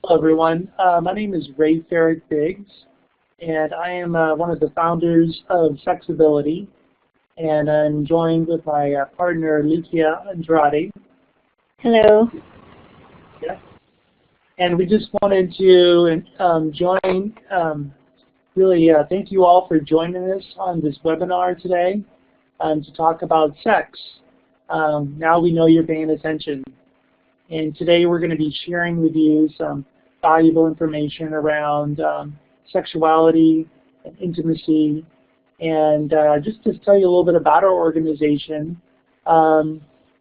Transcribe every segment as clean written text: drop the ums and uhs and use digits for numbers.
Hello, everyone. My name is Rafe Biggs, and I am one of the founders of Sexuality, and I'm joined with my partner, Ligia Andrade. Hello. Yeah. And we just wanted to really thank you all for joining us on this webinar today to talk about sex. Now we know you're paying attention. And today we're going to be sharing with you some valuable information around sexuality and intimacy. And just to tell you a little bit about our organization, our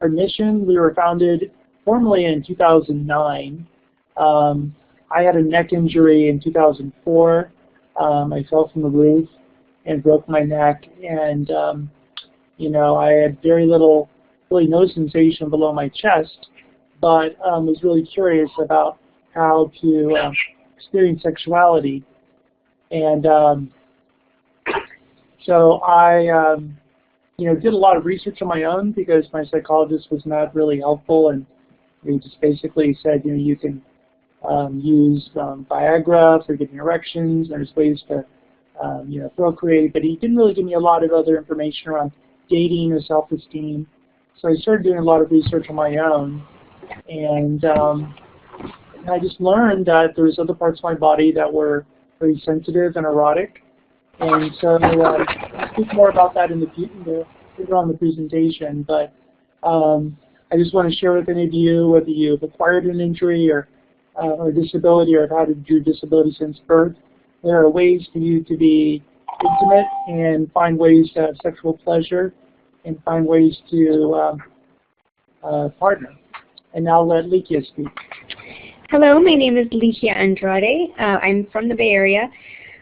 mission, we were founded formally in 2009. I had a neck injury in 2004. I fell from the roof and broke my neck. And, I had really no sensation below my chest, but was really curious about how to experience sexuality. And so I, did a lot of research on my own because my psychologist was not really helpful, and he just basically said, you can use Viagra for getting erections. There's ways to, procreate, but he didn't really give me a lot of other information around dating or self-esteem. So I started doing a lot of research on my own, and I just learned that there was other parts of my body that were very sensitive and erotic. And so I'll speak more about that later on the presentation. But I just want to share with any of you, whether you've acquired an injury or disability or have had your disability since birth, there are ways for you to be intimate and find ways to have sexual pleasure and find ways to partner. And now I'll let Ligia speak. Hello, my name is Ligia Andrade. I'm from the Bay Area.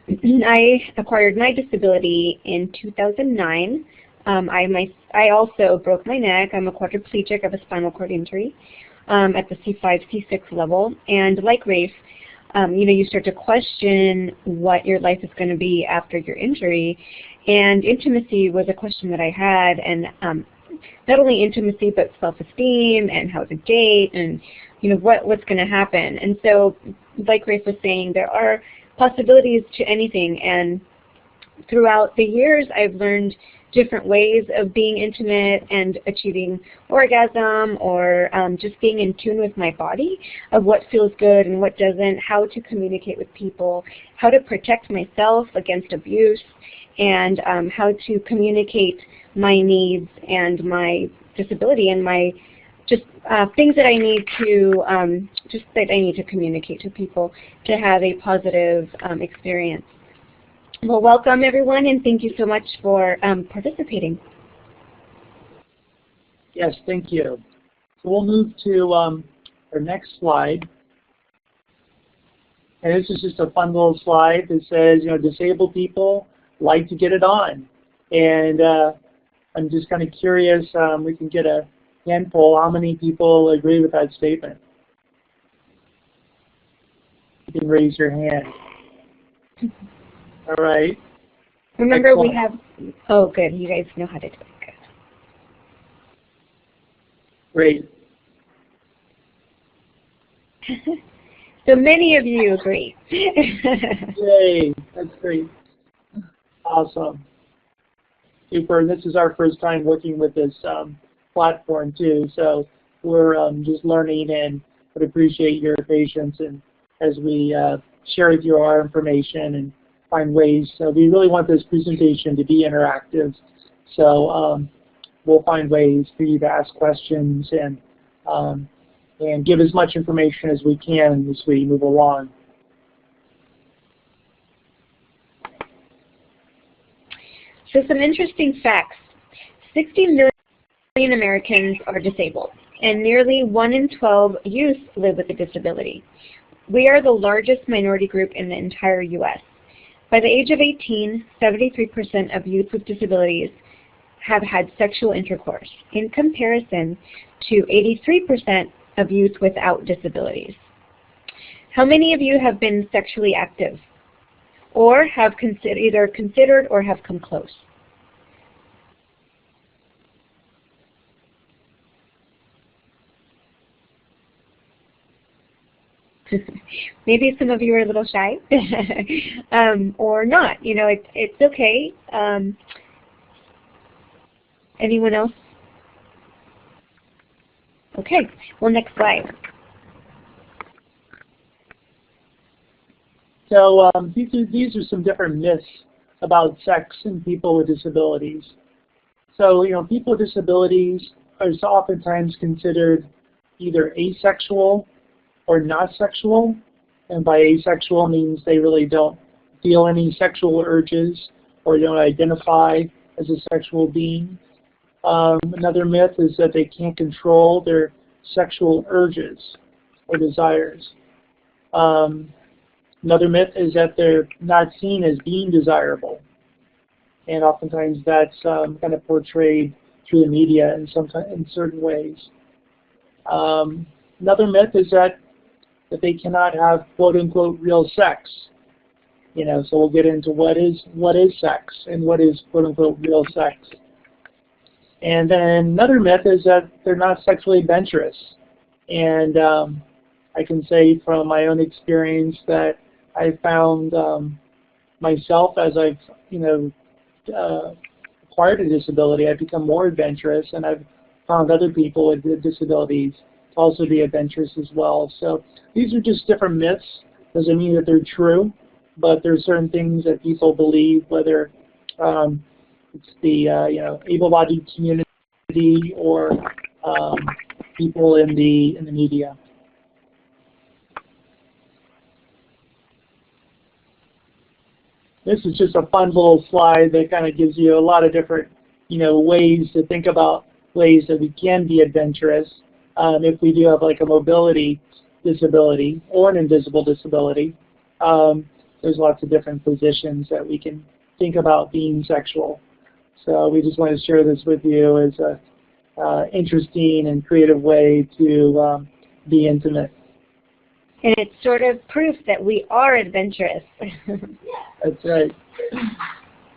I acquired my disability in 2009. I also broke my neck. I'm a quadriplegic of a spinal cord injury at the C5, C6 level. And like Rafe, you start to question what your life is going to be after your injury. And intimacy was a question that I had, and not only intimacy, but self-esteem and how to date and, what's going to happen. And so, like Rafe was saying, there are possibilities to anything. And throughout the years, I've learned different ways of being intimate and achieving orgasm, or just being in tune with my body, of what feels good and what doesn't, how to communicate with people, how to protect myself against abuse, and how to communicate my needs and my disability and my just things that I need to communicate to people to have a positive experience. Well, welcome everyone, and thank you so much for participating. Yes, thank you. So we'll move to our next slide. And this is just a fun little slide that says, disabled people like to get it on. And I'm just kind of curious, we can get a hand poll. How many people agree with that statement? You can raise your hand. All right. Remember, excellent. We have, oh good, you guys know how to do it. Good. Great. So many of you agree. Yay, that's great. Awesome. Super, and this is our first time working with this platform too, so we're just learning and would appreciate your patience and as we share with you our information and find ways. So we really want this presentation to be interactive, so we'll find ways for you to ask questions and give as much information as we can as we move along. So some interesting facts. 60 million Americans are disabled, and nearly 1 in 12 youth live with a disability. We are the largest minority group in the entire U.S. By the age of 18, 73% of youth with disabilities have had sexual intercourse, in comparison to 83% of youth without disabilities. How many of you have been sexually active, or have either considered or have come close? Maybe some of you are a little shy, or not. You know, it's okay. Anyone else? Okay. Well, next slide. So these are some different myths about sex and people with disabilities. So, you know, people with disabilities are oftentimes considered either asexual or not sexual. And by asexual means they really don't feel any sexual urges or don't identify as a sexual being. Another myth is that they can't control their sexual urges or desires. Another myth is that they're not seen as being desirable. And oftentimes that's kind of portrayed through the media in certain ways. Another myth is that they cannot have quote unquote real sex. You know, so we'll get into what is sex and what is quote unquote real sex. And then another myth is that they're not sexually adventurous. And I can say from my own experience that I found myself as I've, you know, acquired a disability, I've become more adventurous, and I've found other people with disabilities to also be adventurous as well. So these are just different myths. Doesn't mean that they're true, but there's certain things that people believe, whether it's the you know, able-bodied community or people in the media. This is just a fun little slide that kind of gives you a lot of different, you know, ways to think about ways that we can be adventurous if we do have like a mobility disability or an invisible disability. There's lots of different positions that we can think about being sexual. So we just want to share this with you as a interesting and creative way to be intimate. And it's sort of proof that we are adventurous. That's right.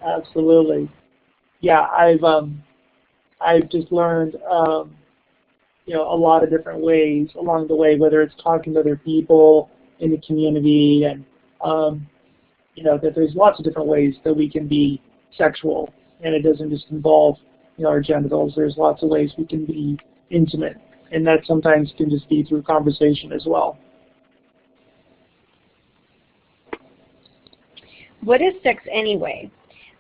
Absolutely. Yeah, I've just learned you know, a lot of different ways along the way, whether it's talking to other people in the community, and you know, that there's lots of different ways that we can be sexual, and it doesn't just involve, you know, our genitals. There's lots of ways we can be intimate, and that sometimes can just be through conversation as well. What is sex anyway?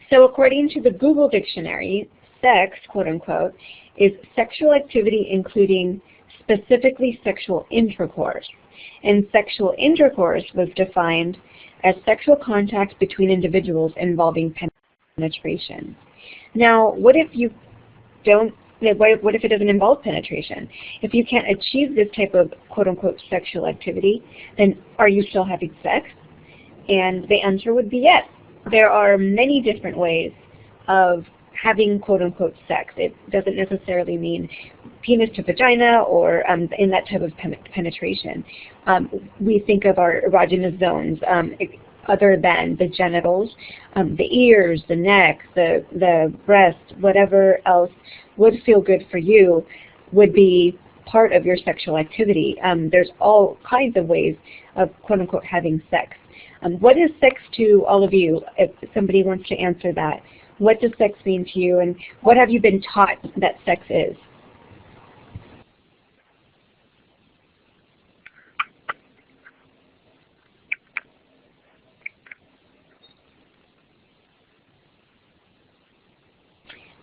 So according to the Google dictionary, sex, quote unquote, is sexual activity including specifically sexual intercourse. And sexual intercourse was defined as sexual contact between individuals involving penetration. Now, what if you don't, what if it doesn't involve penetration? If you can't achieve this type of quote unquote sexual activity, then are you still having sex? And the answer would be yes. There are many different ways of having quote-unquote sex. It doesn't necessarily mean penis to vagina or in that type of penetration. We think of our erogenous zones other than the genitals, the ears, the neck, the breast, whatever else would feel good for you would be part of your sexual activity. There's all kinds of ways of quote-unquote having sex. What is sex to all of you, if somebody wants to answer that? What does sex mean to you, and what have you been taught that sex is?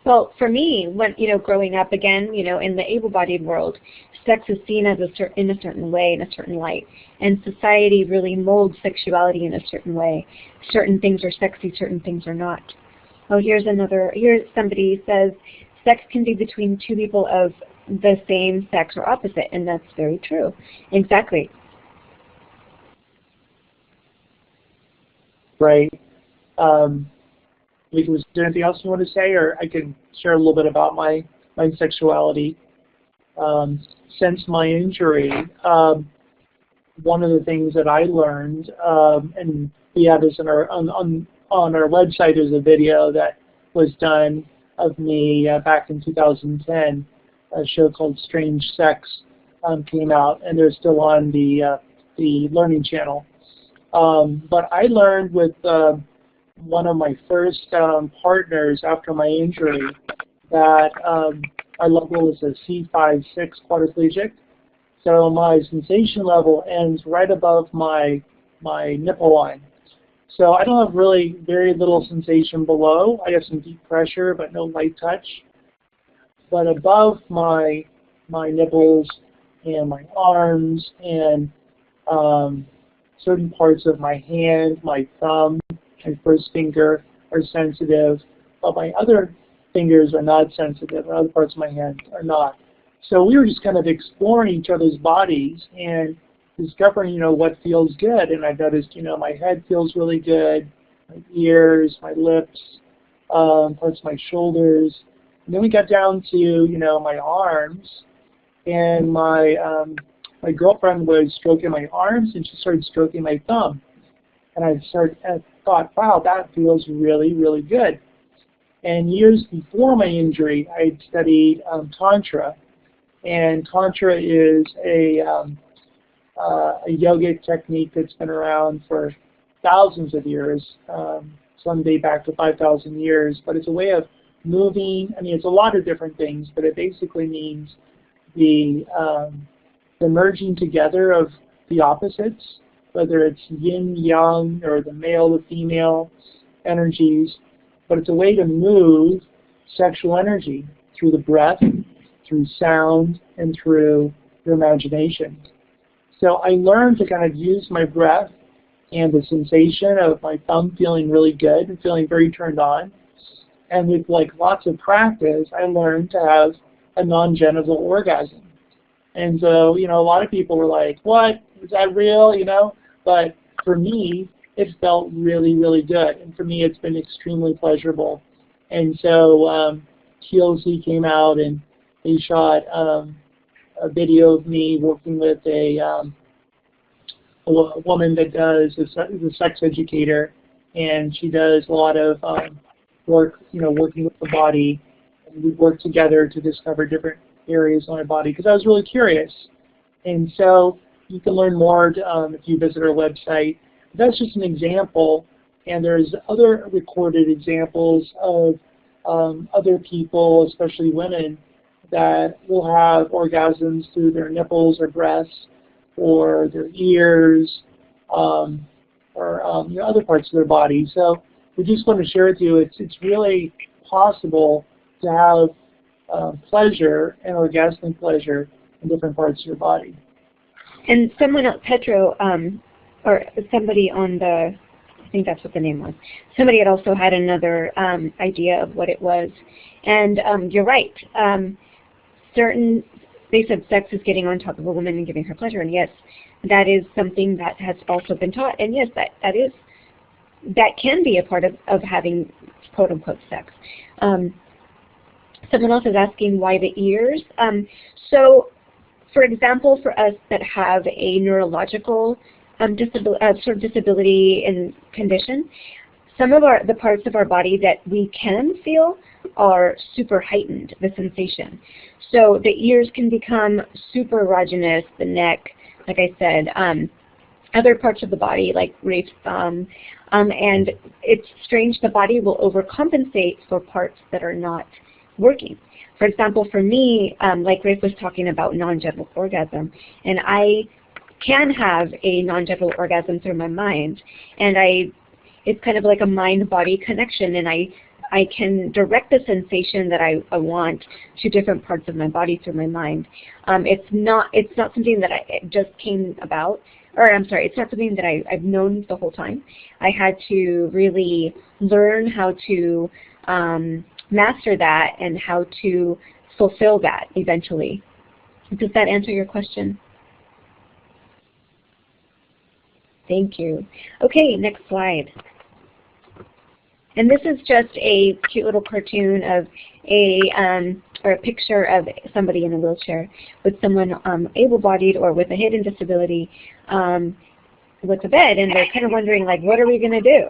Well, for me, when growing up again, in the able-bodied world, sex is seen as in a certain way, in a certain light, and society really molds sexuality in a certain way. Certain things are sexy, certain things are not. Oh, here's somebody says, sex can be between two people of the same sex or opposite, and that's very true. Exactly. Right. Was there anything else you want to say, or I can share a little bit about my sexuality? Since my injury, one of the things that I learned, and we have this on our website, is a video that was done of me back in 2010. A show called Strange Sex came out, and they're still on the the learning channel. But I learned with one of my first partners after my injury that our level is a C5-6 quadriplegic. So my sensation level ends right above my nipple line. So I don't have really very little sensation below. I have some deep pressure, but no light touch. But above my nipples and my arms and certain parts of my hand, my thumb, my first finger are sensitive, but my other fingers are not sensitive, and other parts of my hand are not. So we were just kind of exploring each other's bodies and discovering, what feels good. And I noticed, my head feels really good, my ears, my lips, parts of my shoulders. And then we got down to, my arms, and my girlfriend was stroking my arms, and she started stroking my thumb. And I thought, wow, that feels really, really good. And years before my injury, I had studied Tantra. And Tantra is a yogic technique that's been around for thousands of years, some date back to 5,000 years. But it's a way of moving. I mean, it's a lot of different things, but it basically means the merging together of the opposites, whether it's yin, yang, or the male, the female energies. But it's a way to move sexual energy through the breath, through sound, and through your imagination. So I learned to kind of use my breath and the sensation of my thumb feeling really good and feeling very turned on. And with lots of practice, I learned to have a non-genital orgasm. And so, a lot of people were like, what? Is that real? But for me, it felt really, really good. And for me, it's been extremely pleasurable. And so TLC came out and they shot a video of me working with a woman that is a sex educator, and she does a lot of work, working with the body. And we work together to discover different areas on my body because I was really curious. And so you can learn more if you visit our website. That's just an example, and there's other recorded examples of other people, especially women, that will have orgasms through their nipples or breasts or their ears or other parts of their body. So we just want to share with you it's really possible to have pleasure and orgasmic pleasure in different parts of your body. And someone else, Petro, or somebody on the, I think that's what the name was, somebody had also had another idea of what it was. And you're right. They said sex is getting on top of a woman and giving her pleasure, and yes, that is something that has also been taught. And yes, that can be a part of having quote-unquote sex. Someone else is asking why the ears. So, for example, for us that have a neurological disability and condition, some of the parts of our body that we can feel are super heightened, the sensation. So the ears can become super erogenous, the neck, like I said, other parts of the body like Rafe's thumb, and it's strange, the body will overcompensate for parts that are not working. For example, for me, like Rafe was talking about non-genital orgasm, and I can have a non-genital orgasm through my mind, and it's kind of like a mind-body connection, and I can direct the sensation that I want to different parts of my body through my mind. It's not something that just came about, or I'm sorry, it's not something that I've known the whole time. I had to really learn how to master that and how to fulfill that eventually. Does that answer your question? Thank you. Okay, next slide. And this is just a cute little cartoon of or a picture of somebody in a wheelchair with someone able-bodied or with a hidden disability with a bed, and they're kind of wondering, like, what are we going to do?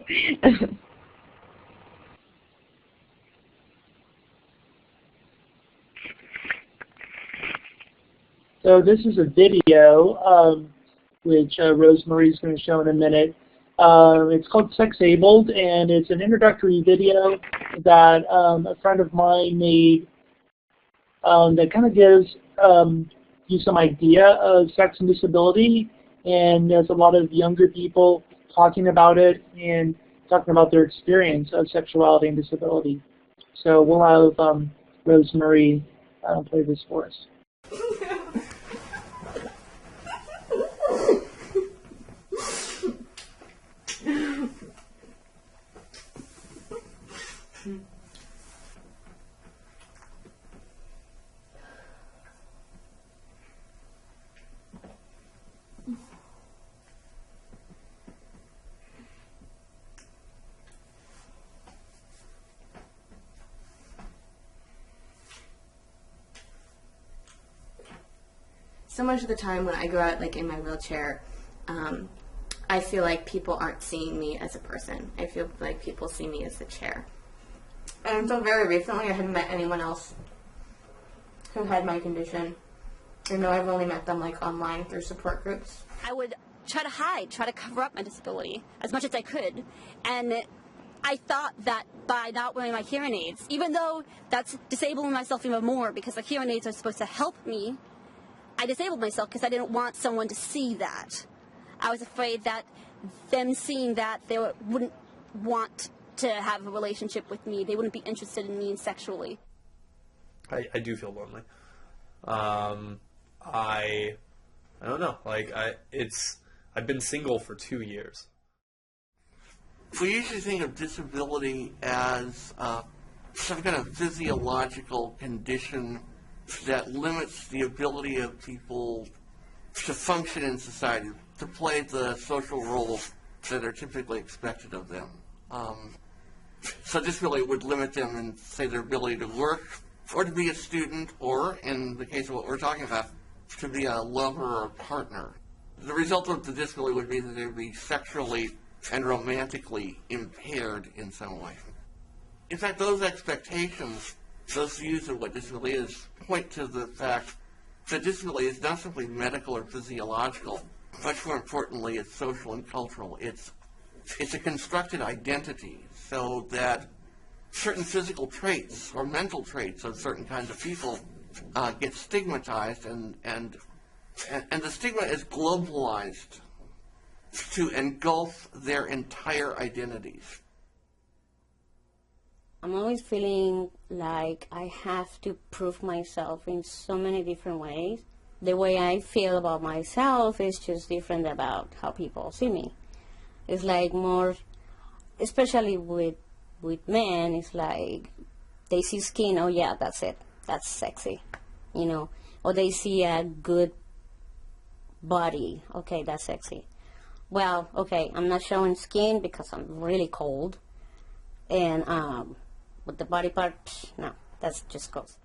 So this is a video which Rosemary is going to show in a minute. It's called Sexabled, and it's an introductory video that a friend of mine made that kind of gives you some idea of sex and disability, and there's a lot of younger people talking about it and talking about their experience of sexuality and disability. So we'll have Rosemary play this for us. So much of the time when I go out like in my wheelchair, I feel like people aren't seeing me as a person. I feel like people see me as a chair. And until very recently, I hadn't met anyone else who had my condition. I know I've only met them like online through support groups. I would try to hide, try to cover up my disability as much as I could. And I thought that by not wearing my hearing aids, even though that's disabling myself even more because the hearing aids are supposed to help me, I disabled myself because I didn't want someone to see that. I was afraid that them seeing that, they wouldn't want to have a relationship with me. They wouldn't be interested in me sexually. I do feel lonely. I don't know. Like I've been single for 2 years. We usually think of disability as some kind of physiological condition that limits the ability of people to function in society, to play the social roles that are typically expected of them. So disability would limit them in, say, their ability to work, or to be a student, or, in the case of what we're talking about, to be a lover or a partner. The result of the disability would be that they would be sexually and romantically impaired in some way. In fact, those expectations, those views of what disability is, point to the fact that disability is not simply medical or physiological. Much more importantly, it's social and cultural. It's a constructed identity, so that certain physical traits or mental traits of certain kinds of people get stigmatized, and the stigma is globalized to engulf their entire identities. I'm always feeling like I have to prove myself in so many different ways. The way I feel about myself is just different about how people see me. It's like more, especially with men, it's like they see skin, oh yeah, that's it, that's sexy, you know. Or they see a good body, okay, that's sexy. Well, okay, I'm not showing skin because I'm really cold. And with the body part, no, that's just gross.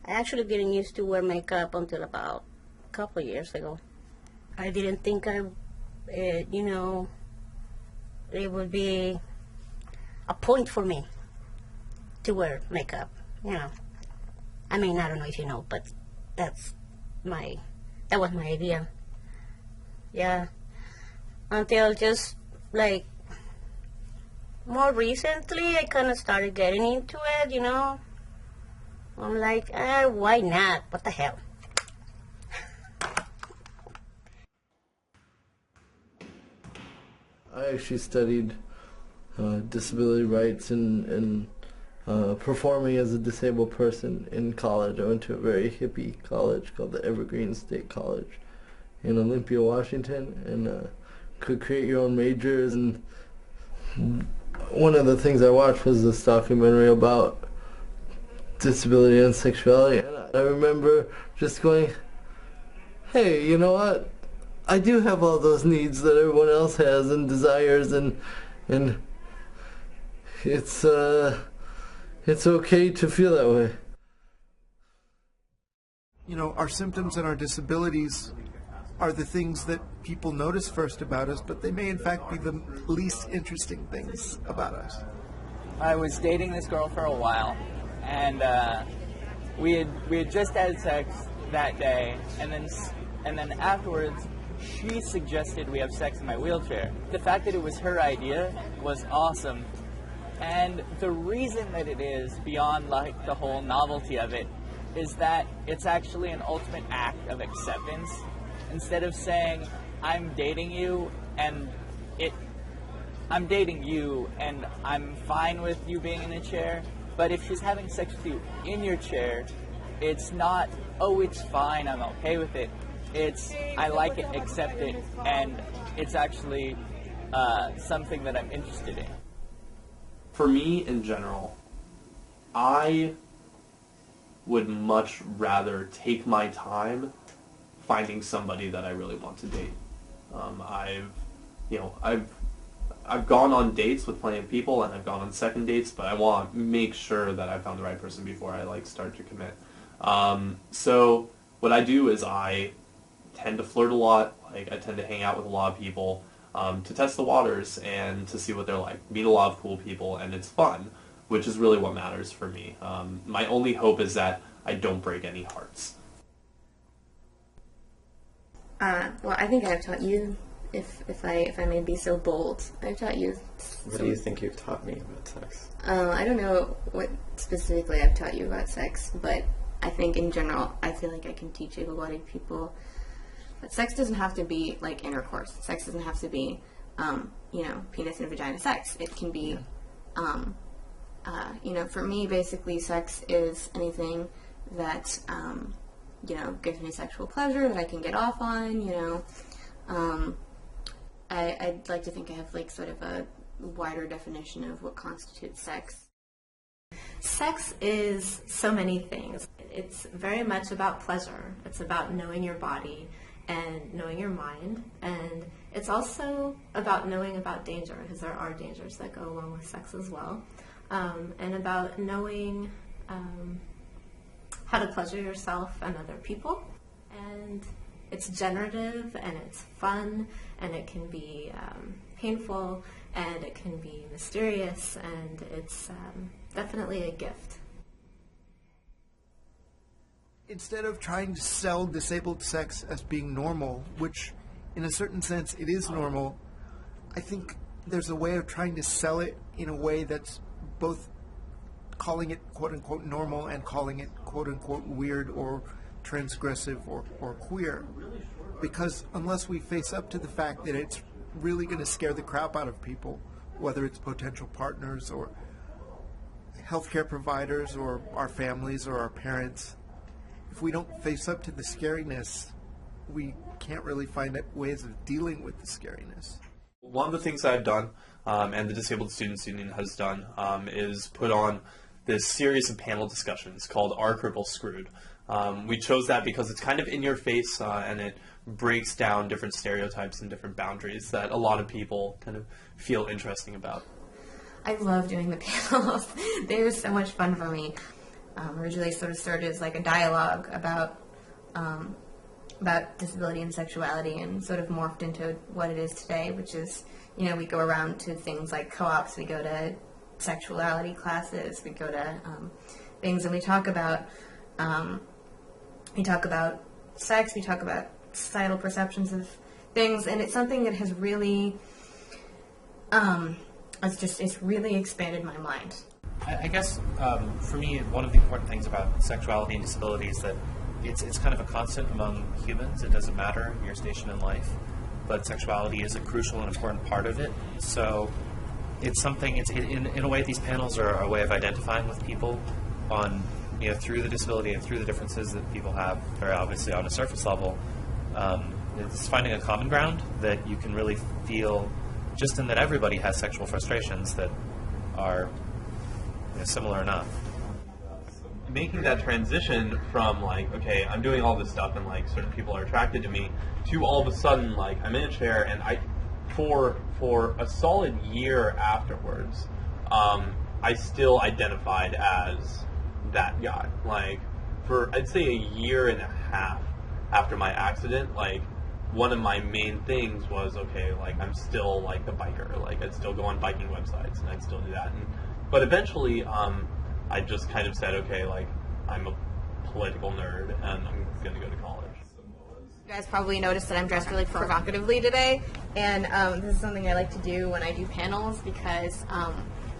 I actually didn't used to wear makeup until about a couple of years ago. I didn't think it would be a point for me to wear makeup, you know. I mean, I don't know if you know, but that was my idea. Yeah, until just like more recently, I kind of started getting into it, you know. I'm like, why not? What the hell? I actually studied disability rights and performing as a disabled person in college. I went to a very hippie college called the Evergreen State College in Olympia, Washington, and could create your own majors. And one of the things I watched was this documentary about disability and sexuality. And I remember just going, hey, you know what? I do have all those needs that everyone else has and desires, and it's okay to feel that way. You know, our symptoms and our disabilities are the things that people notice first about us, but they may in fact be the least interesting things about us. I was dating this girl for a while, and we had just had sex that day, and then And then afterwards, she suggested we have sex in my wheelchair. The fact that it was her idea was awesome. And the reason that it is, beyond like the whole novelty of it, is that it's actually an ultimate act of acceptance. Instead of saying, I'm dating you and I'm fine with you being in a chair, but if she's having sex with you in your chair, it's not, oh, it's fine, I'm okay with it. It's, I like it, accept it, and it's actually something that I'm interested in. For me, in general, I would much rather take my time finding somebody that I really want to date. I've gone on dates with plenty of people, and I've gone on second dates, but I want to make sure that I found the right person before I start to commit. So what I do is I tend to flirt a lot. I tend to hang out with a lot of people to test the waters and to see what they're like. Meet a lot of cool people, and it's fun, which is really what matters for me. My only hope is that I don't break any hearts. Well, I think I've taught you, if I may be so bold, I've taught you. What do you think you've taught me about sex? I don't know what specifically I've taught you about sex, but I think in general, I feel like I can teach able-bodied people that sex doesn't have to be like intercourse. Sex doesn't have to be, penis and vagina sex. It can be, for me, basically, sex is anything that, gives me sexual pleasure that I can get off on, I'd like to think I have sort of a wider definition of what constitutes sex. Sex is so many things. It's very much about pleasure. It's about knowing your body and knowing your mind. And it's also about knowing about danger, because there are dangers that go along with sex as well. And about knowing how to pleasure yourself and other people. And it's generative, and it's fun, and it can be painful, and it can be mysterious, and it's definitely a gift. Instead of trying to sell disabled sex as being normal, which in a certain sense it is normal, I think there's a way of trying to sell it in a way that's both calling it quote-unquote normal and calling it quote-unquote weird or transgressive or queer. Because unless we face up to the fact that it's really going to scare the crap out of people, whether it's potential partners or healthcare providers or our families or our parents, if we don't face up to the scariness, we can't really find ways of dealing with the scariness. One of the things I've done, and the Disabled Students Union has done, is put on this series of panel discussions called Are Cripples Screwed? We chose that because it's kind of in your face, and it breaks down different stereotypes and different boundaries that a lot of people kind of feel interesting about. I love doing the panels. They were so much fun for me. Originally sort of started as a dialogue about disability and sexuality, and sort of morphed into what it is today, which is, we go around to things like co-ops, we go to sexuality classes, we go to things, and we talk about sex, we talk about societal perceptions of things, and it's something that has really it's really expanded my mind. I guess for me, one of the important things about sexuality and disability is that it's kind of a constant among humans. It doesn't matter your station in life, but sexuality is a crucial and important part of it. So it's something. In a way, these panels are a way of identifying with people on through the disability and through the differences that people have. Very obviously on a surface level, it's finding a common ground that you can really feel, just in that everybody has sexual frustrations that are similar enough. Making that transition from okay, I'm doing all this stuff and certain people are attracted to me, to all of a sudden I'm in a chair, and for a solid year afterwards, I still identified as that guy. For I'd say a year and a half after my accident, one of my main things was, okay, I'm still the biker. I'd still go on biking websites and I'd still do that. But eventually, I just kind of said, okay, I'm a political nerd and I'm going to go to college. You guys probably noticed that I'm dressed really provocatively today, and this is something I like to do when I do panels because,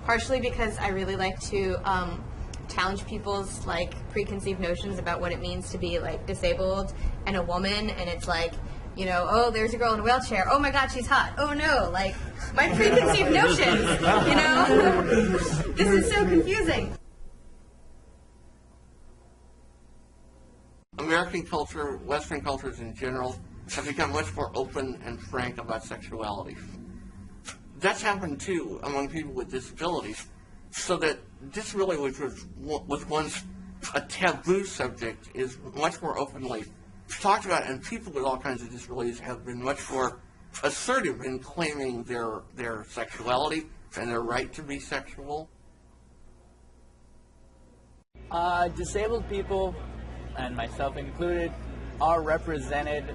partially because I really like to challenge people's like preconceived notions about what it means to be like disabled and a woman, and it's like, you know, oh, there's a girl in a wheelchair. Oh my God, she's hot. Oh no, like my preconceived notions, you know? This is so confusing. American culture, Western cultures in general, have become much more open and frank about sexuality. That's happened too among people with disabilities, so that disability, which was once a taboo subject, is much more openly talked about, and people with all kinds of disabilities have been much more assertive in claiming their sexuality and their right to be sexual. Disabled people, and myself included, are represented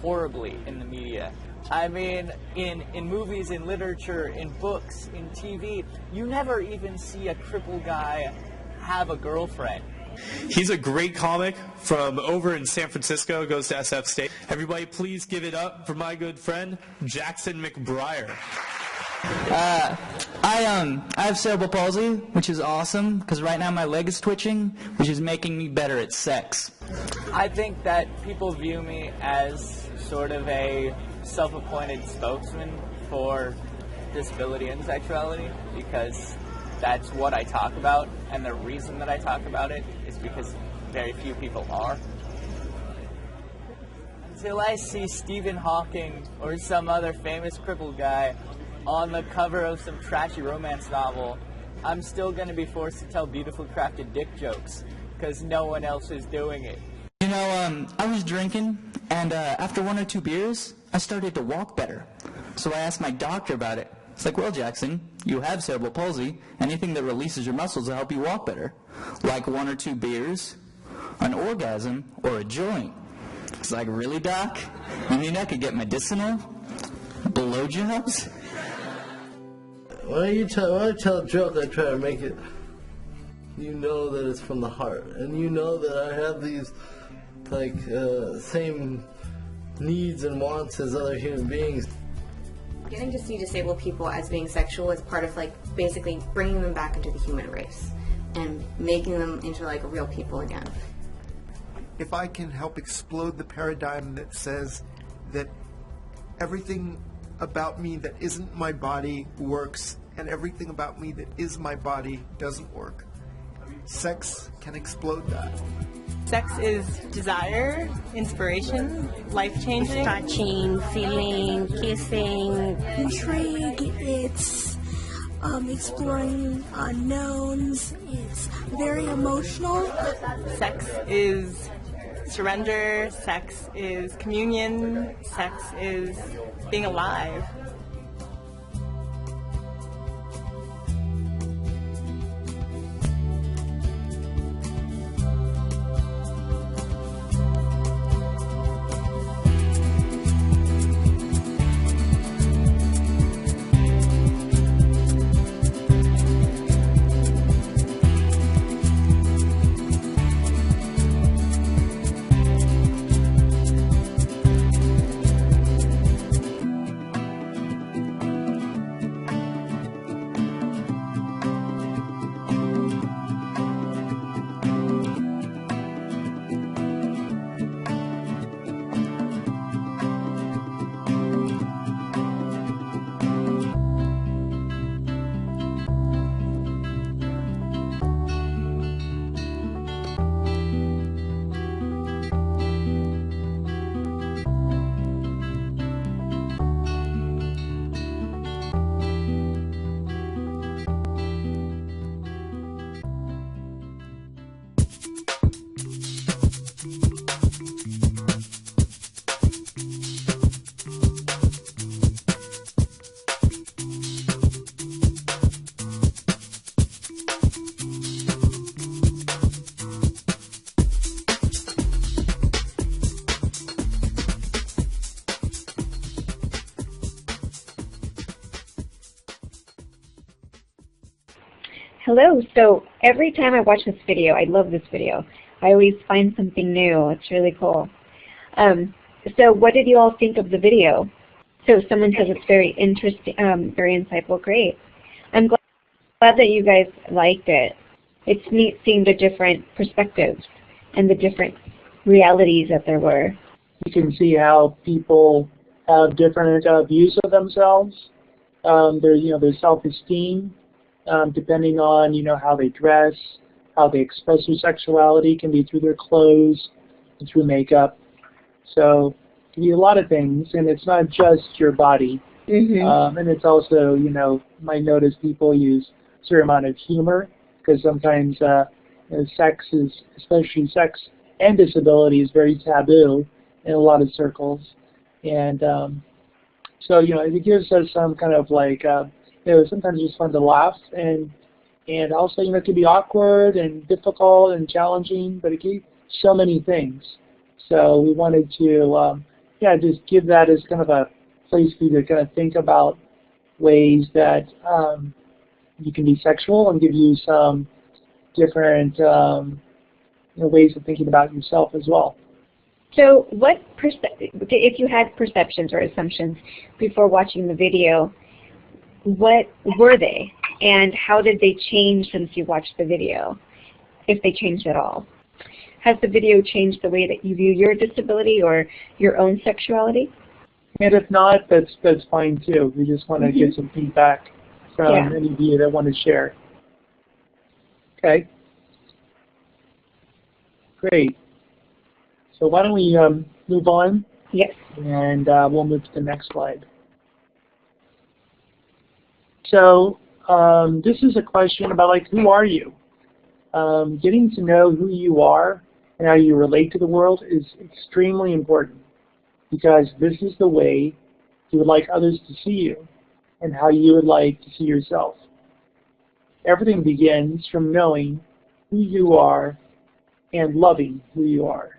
horribly in the media. I mean, in movies, in literature, in books, in TV, you never even see a crippled guy have a girlfriend. He's a great comic from over in San Francisco, goes to SF State. Everybody please give it up for my good friend, Jackson McBriar. I have cerebral palsy, which is awesome, because right now my leg is twitching, which is making me better at sex. I think that people view me as sort of a self-appointed spokesman for disability and sexuality, because that's what I talk about, and the reason that I talk about it is because very few people are. Until I see Stephen Hawking or some other famous crippled guy on the cover of some trashy romance novel, I'm still going to be forced to tell beautiful crafted dick jokes, because no one else is doing it. You know, I was drinking, and after 1 or 2 beers, I started to walk better. So I asked my doctor about it. It's like, well, Jackson, you have cerebral palsy. Anything that releases your muscles will help you walk better. Like 1 or 2 beers, an orgasm, or a joint. It's like, really, Doc? You mean I could get medicinal blowjobs? When I tell a joke, I try to make it, you know that it's from the heart. And you know that I have these, like, same needs and wants as other human beings. Getting to see disabled people as being sexual is part of like basically bringing them back into the human race and making them into like real people again. If I can help explode the paradigm that says that everything about me that isn't my body works and everything about me that is my body doesn't work, sex can explode that. Sex is desire, inspiration, life-changing. Touching, feeling, kissing. Intrigue, it's exploring unknowns, it's very emotional. Sex is surrender, sex is communion, sex is being alive. Hello. So every time I watch this video, I love this video. I always find something new. It's really cool. So what did you all think of the video? So someone says it's very interesting, very insightful. Great. I'm glad that you guys liked it. It's neat seeing the different perspectives and the different realities that there were. You can see how people have different views of themselves. Their self-esteem, depending on how they dress, how they express their sexuality, can be through their clothes, and through makeup. So it can be a lot of things, and it's not just your body. And it's also, might notice people use a certain amount of humor, because sometimes sex is, especially sex and disability, is very taboo in a lot of circles. And so, it gives us some kind of like, sometimes it's fun to laugh, and also, it can be awkward and difficult and challenging, but it can be so many things. So we wanted to, just give that as kind of a place for you to kind of think about ways that you can be sexual, and give you some different ways of thinking about yourself as well. So if you had perceptions or assumptions before watching the video, what were they? And how did they change since you watched the video, if they changed at all? Has the video changed the way that you view your disability or your own sexuality? And if not, that's fine too. We just want to get some feedback from any of you that want to share. Okay. Great. So why don't we move on? Yes. And we'll move to the next slide. So this is a question about, like, who are you? Getting to know who you are and how you relate to the world is extremely important, because this is the way you would like others to see you and how you would like to see yourself. Everything begins from knowing who you are and loving who you are.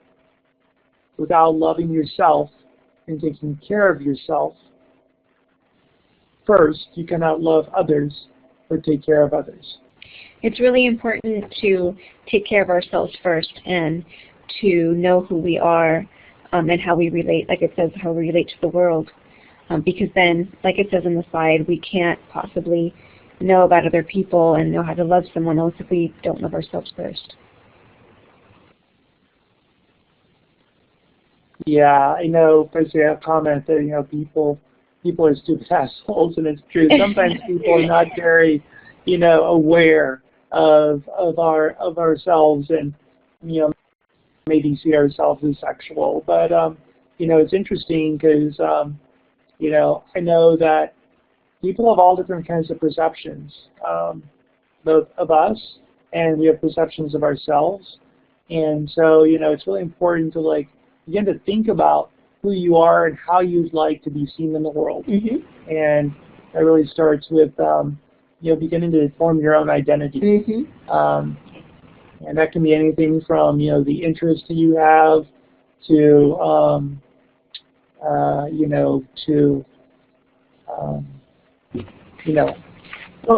Without loving yourself and taking care of yourself, first, you cannot love others or take care of others. It's really important to take care of ourselves first and to know who we are and how we relate, like it says, how we relate to the world. Because then, like it says in the slide, we can't possibly know about other people and know how to love someone else if we don't love ourselves first. Yeah, I know, basically I comment that, people are stupid assholes, and it's true. Sometimes people are not very, aware of ourselves, and, maybe see ourselves as sexual. But, it's interesting because, I know that people have all different kinds of perceptions, both of us, and we have perceptions of ourselves. And so, it's really important to, begin to think about who you are and how you'd like to be seen in the world. And that really starts with, beginning to form your own identity. And that can be anything from, the interests that you have to,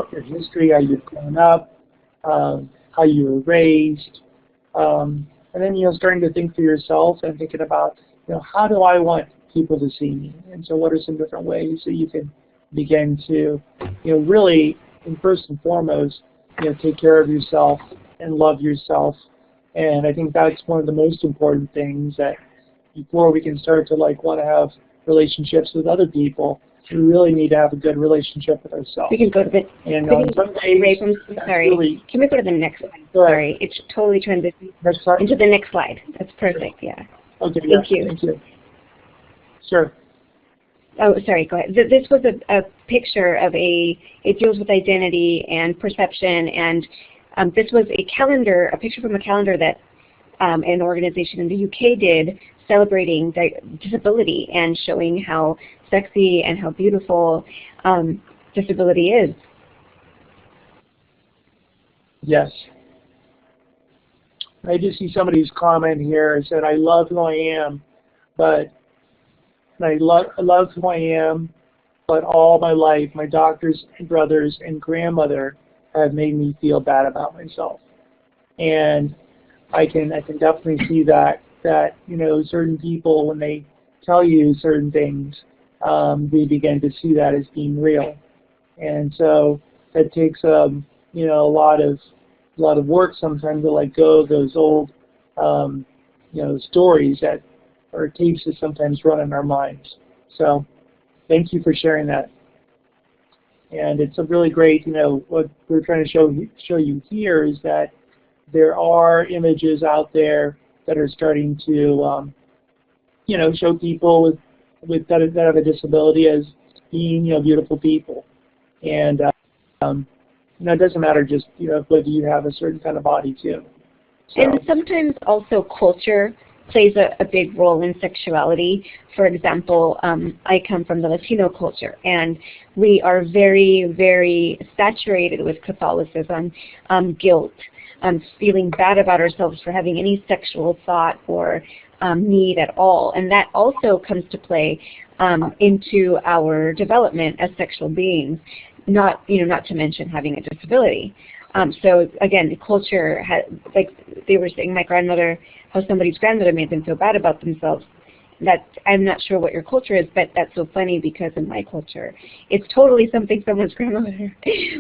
your history, how you've grown up, how you were raised, and then, starting to think for yourself and thinking about, how do I want people to see me? And so what are some different ways that you can begin to, really, and first and foremost, take care of yourself and love yourself. And I think that's one of the most important things, that before we can start to, want to have relationships with other people, we really need to have a good relationship with ourselves. We can go to the, and on some days, Rafe, I'm sorry. Really, can we go to the next slide? Sorry, it's totally transitioning into the next slide. That's perfect, yeah. Okay, Thank you. Thank you. Sure. Oh, sorry, go ahead. This was a picture of it deals with identity and perception, and this was a calendar, a picture from a calendar that an organization in the UK did, celebrating disability and showing how sexy and how beautiful disability is. Yes. I just see somebody's comment here and said, I love who I am, but I love who I am, but all my life, my doctors and brothers and grandmother have made me feel bad about myself. And I can definitely see that certain people, when they tell you certain things, we begin to see that as being real. And so it takes a lot of work sometimes to let go of those old stories that or tapes that sometimes run in our minds. So thank you for sharing that. And it's a really great, what we're trying to show you here is that there are images out there that are starting to, show people that have a disability as being, beautiful people. And it doesn't matter just, whether you have a certain kind of body too. So. And sometimes also culture plays a big role in sexuality. For example, I come from the Latino culture, and we are very, very saturated with Catholicism, guilt, feeling bad about ourselves for having any sexual thought or need at all. And that also comes to play into our development as sexual beings, not to mention having a disability. So again, culture, like they were saying, my grandmother, how somebody's grandmother made them feel bad about themselves. I'm not sure what your culture is, but that's so funny because in my culture, it's totally something someone's grandmother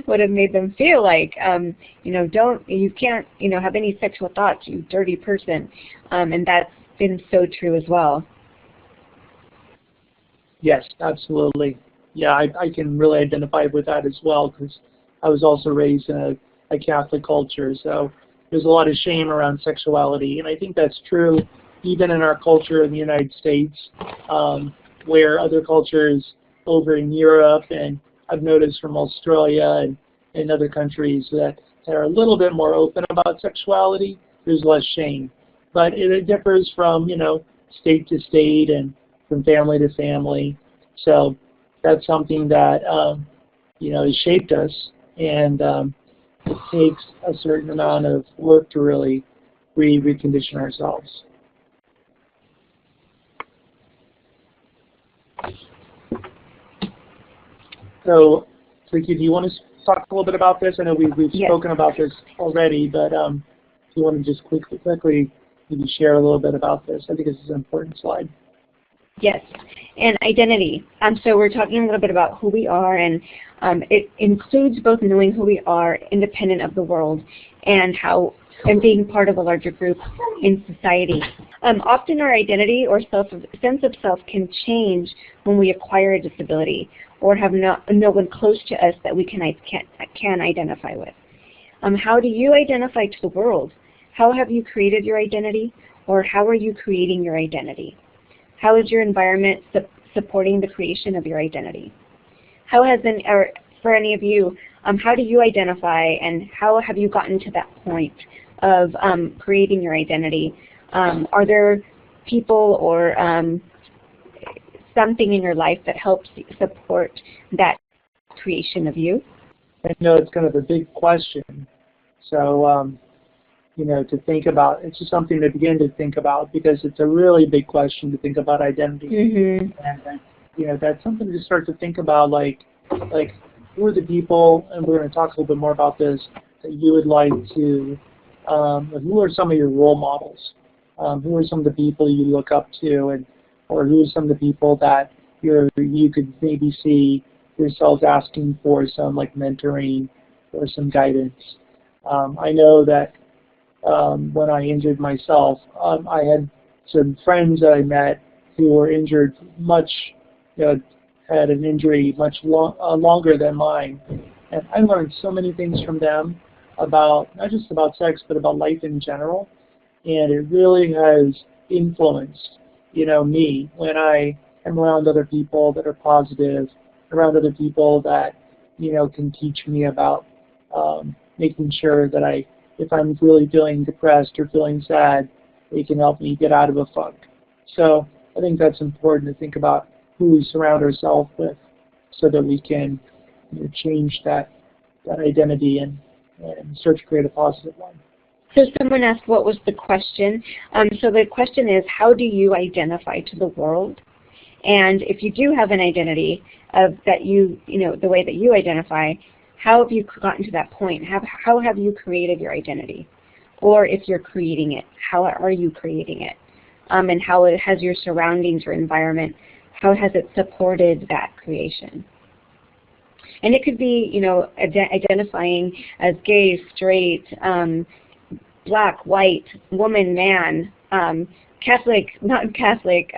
would have made them feel like. You can't, have any sexual thoughts, you dirty person. And that's been so true as well. Yes, absolutely. Yeah, I can really identify with that as well because I was also raised in a Catholic culture, so there's a lot of shame around sexuality, and I think that's true even in our culture in the United States, where other cultures over in Europe, and I've noticed from Australia and other countries that are a little bit more open about sexuality, there's less shame. But it differs from, state to state and from family to family. So that's something that, has shaped us, and it takes a certain amount of work to really recondition ourselves. So, Ligia, do you want to talk a little bit about this? I know we've spoken about this already, but if you want to just quickly maybe share a little bit about this. I think this is an important slide. Yes, and identity. So we're talking a little bit about who we are, and it includes both knowing who we are independent of the world and being part of a larger group in society. Often our identity or sense of self can change when we acquire a disability or have no one close to us that we can identify with. How do you identify to the world? How have you created your identity, or how are you creating your identity? How is your environment supporting the creation of your identity? How has for any of you, how do you identify, and how have you gotten to that point of creating your identity? Are there people or something in your life that helps support that creation of you? I know it's kind of a big question. So, to think about, it's just something to begin to think about because it's a really big question to think about identity. Mm-hmm. And, that's something to start to think about, like who are the people, and we're going to talk a little bit more about this, that you would like to, who are some of your role models? Who are some of the people you look up to, or who are some of the people that you could maybe see yourself asking for some mentoring or some guidance? I know that when I injured myself, I had some friends that I met who were injured had an injury much longer than mine, and I learned so many things from them about not just about sex but about life in general, and it really has influenced me when I am around other people that are positive, around other people that can teach me about making sure that if I'm really feeling depressed or feeling sad, they can help me get out of a funk. So I think that's important to think about who we surround ourselves with so that we can change that identity and start to create a positive one. So someone asked what was the question. So the question is, how do you identify to the world? And if you do have an identity of that the way that you identify, how have you gotten to that point? How have you created your identity? Or if you're creating it, how are you creating it? and how it has your surroundings, your environment, how has it supported that creation. And it could be, you know, identifying as gay, straight, black, white, woman, man, Catholic, not Catholic,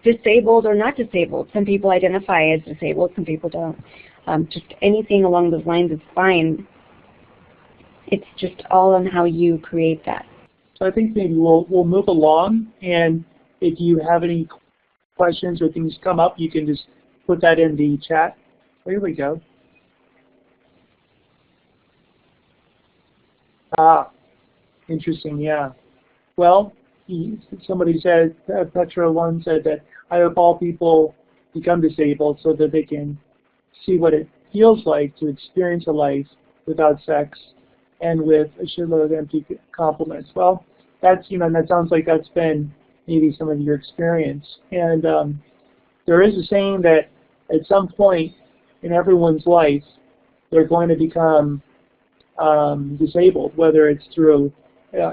disabled or not disabled. Some people identify as disabled, some people don't. Just anything along those lines is fine. It's just all on how you create that. So I think maybe we'll move along, and if you have any questions or things come up, you can just put that in the chat. Here we go. Ah, interesting, yeah. Well, somebody said, Petra one said that I hope all people become disabled so that they can see what it feels like to experience a life without sex and with a shitload of empty compliments. Well, that's, you know, that sounds like that's been maybe some of your experience. And there is a saying that at some point in everyone's life, they're going to become disabled, whether it's through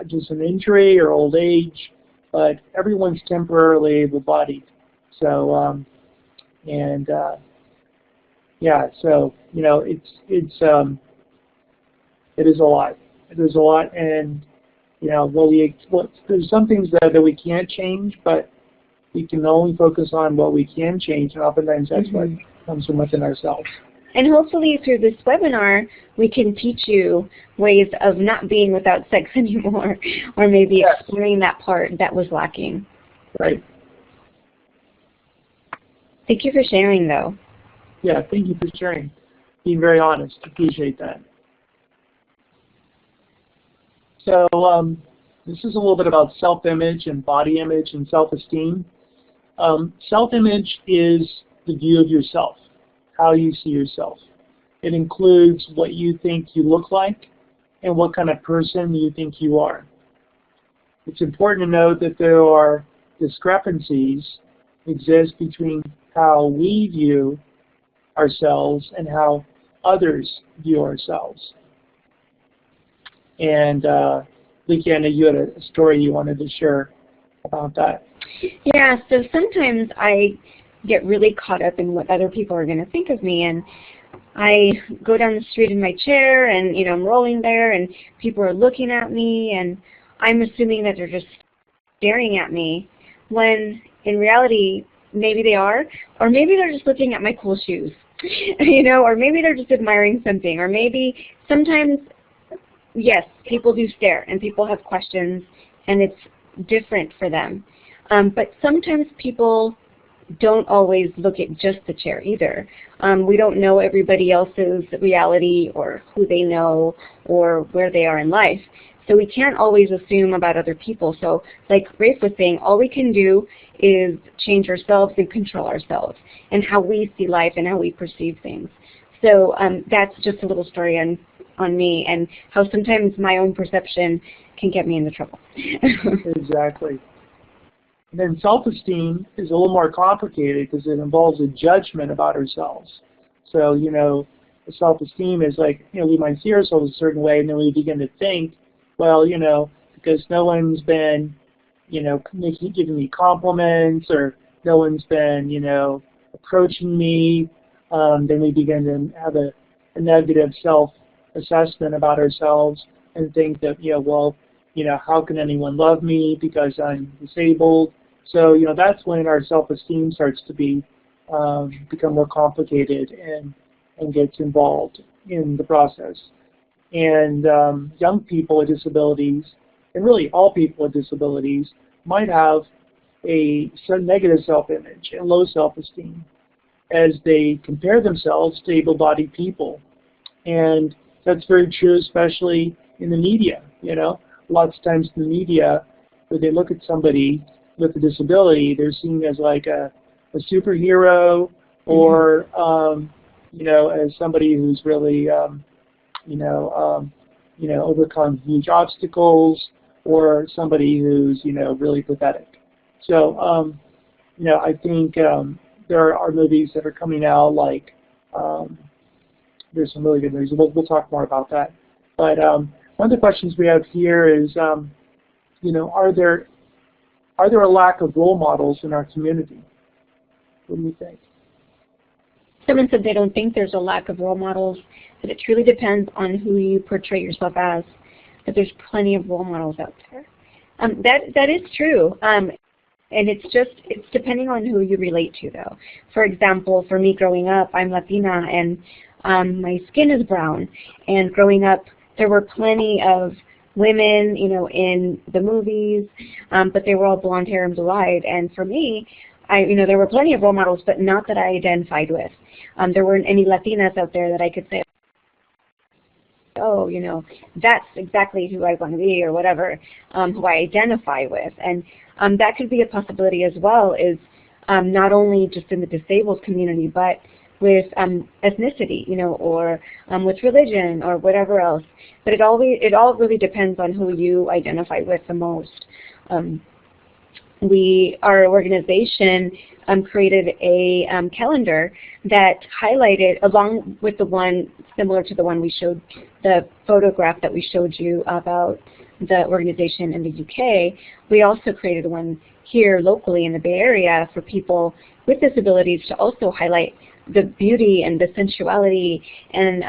just an injury or old age, but everyone's temporarily able-bodied. So, yeah, so, you know, it is a lot. It is a lot, and, you know, there's some things that we can't change, but we can only focus on what we can change, and oftentimes that's what comes from within ourselves. And hopefully through this webinar, we can teach you ways of not being without sex anymore, or maybe exploring that part that was lacking. Right. Thank you for sharing, though. Yeah, thank you for sharing. Being very honest. Appreciate that. So this is a little bit about self-image and body image and self-esteem. Self-image is the view of yourself, how you see yourself. It includes what you think you look like and what kind of person you think you are. It's important to note that there are discrepancies exist between how we view ourselves and how others view ourselves. And Ligia, I know you had a story you wanted to share about that. Yeah, so sometimes I get really caught up in what other people are going to think of me, and I go down the street in my chair, and you know, I'm rolling there, and people are looking at me, and I'm assuming that they're just staring at me, when in reality, maybe they are, or maybe they're just looking at my cool shoes, you know, or maybe they're just admiring something, or maybe sometimes, yes, people do stare, and people have questions, and it's different for them. But sometimes people don't always look at just the chair either. We don't know everybody else's reality or who they know or where they are in life. So we can't always assume about other people. So like Rafe was saying, all we can do is change ourselves and control ourselves and how we see life and how we perceive things. So that's just a little story on me and how sometimes my own perception can get me into trouble. Exactly. And then self-esteem is a little more complicated because it involves a judgment about ourselves. So, you know, self-esteem is like, you know, we might see ourselves a certain way, and then we begin to think, well, you know, because no one's been, you know, giving me compliments, or no one's been, you know, approaching me, then we begin to have a negative self-assessment about ourselves and think that, you know, well, you know, how can anyone love me because I'm disabled? So, you know, that's when our self-esteem starts to become more complicated and gets involved in the process. And young people with disabilities, and really all people with disabilities, might have a negative self-image and low self-esteem as they compare themselves to able-bodied people. And that's very true, especially in the media, you know. Lots of times in the media, when they look at somebody with a disability, they're seen as like a superhero, or you know, as somebody who's really overcome huge obstacles, or somebody who's, you know, really pathetic. So you know, I think there are movies that are coming out, like there's some really good movies. We'll talk more about that. But one of the questions we have here is, you know, are there are there a lack of role models in our community? What do you think? Someone said they don't think there's a lack of role models, that it truly depends on who you portray yourself as, that there's plenty of role models out there. That is true. And it's depending on who you relate to, though. For example, for me growing up, I'm Latina, and my skin is brown. And growing up, there were plenty of women, in the movies, but they were all blonde hair and blue-eyed. And for me, there were plenty of role models, but not that I identified with. There weren't any Latinas out there that I could say, oh, that's exactly who I want to be, or whatever, who I identify with. And that could be a possibility as well, is not only just in the disabled community, but with ethnicity, or with religion, or whatever else. But it all really depends on who you identify with the most. Our organization created a calendar that highlighted, along with the one similar to the one we showed, the photograph that we showed you about the organization in the UK, we also created one here locally in the Bay Area for people with disabilities to also highlight the beauty and the sensuality and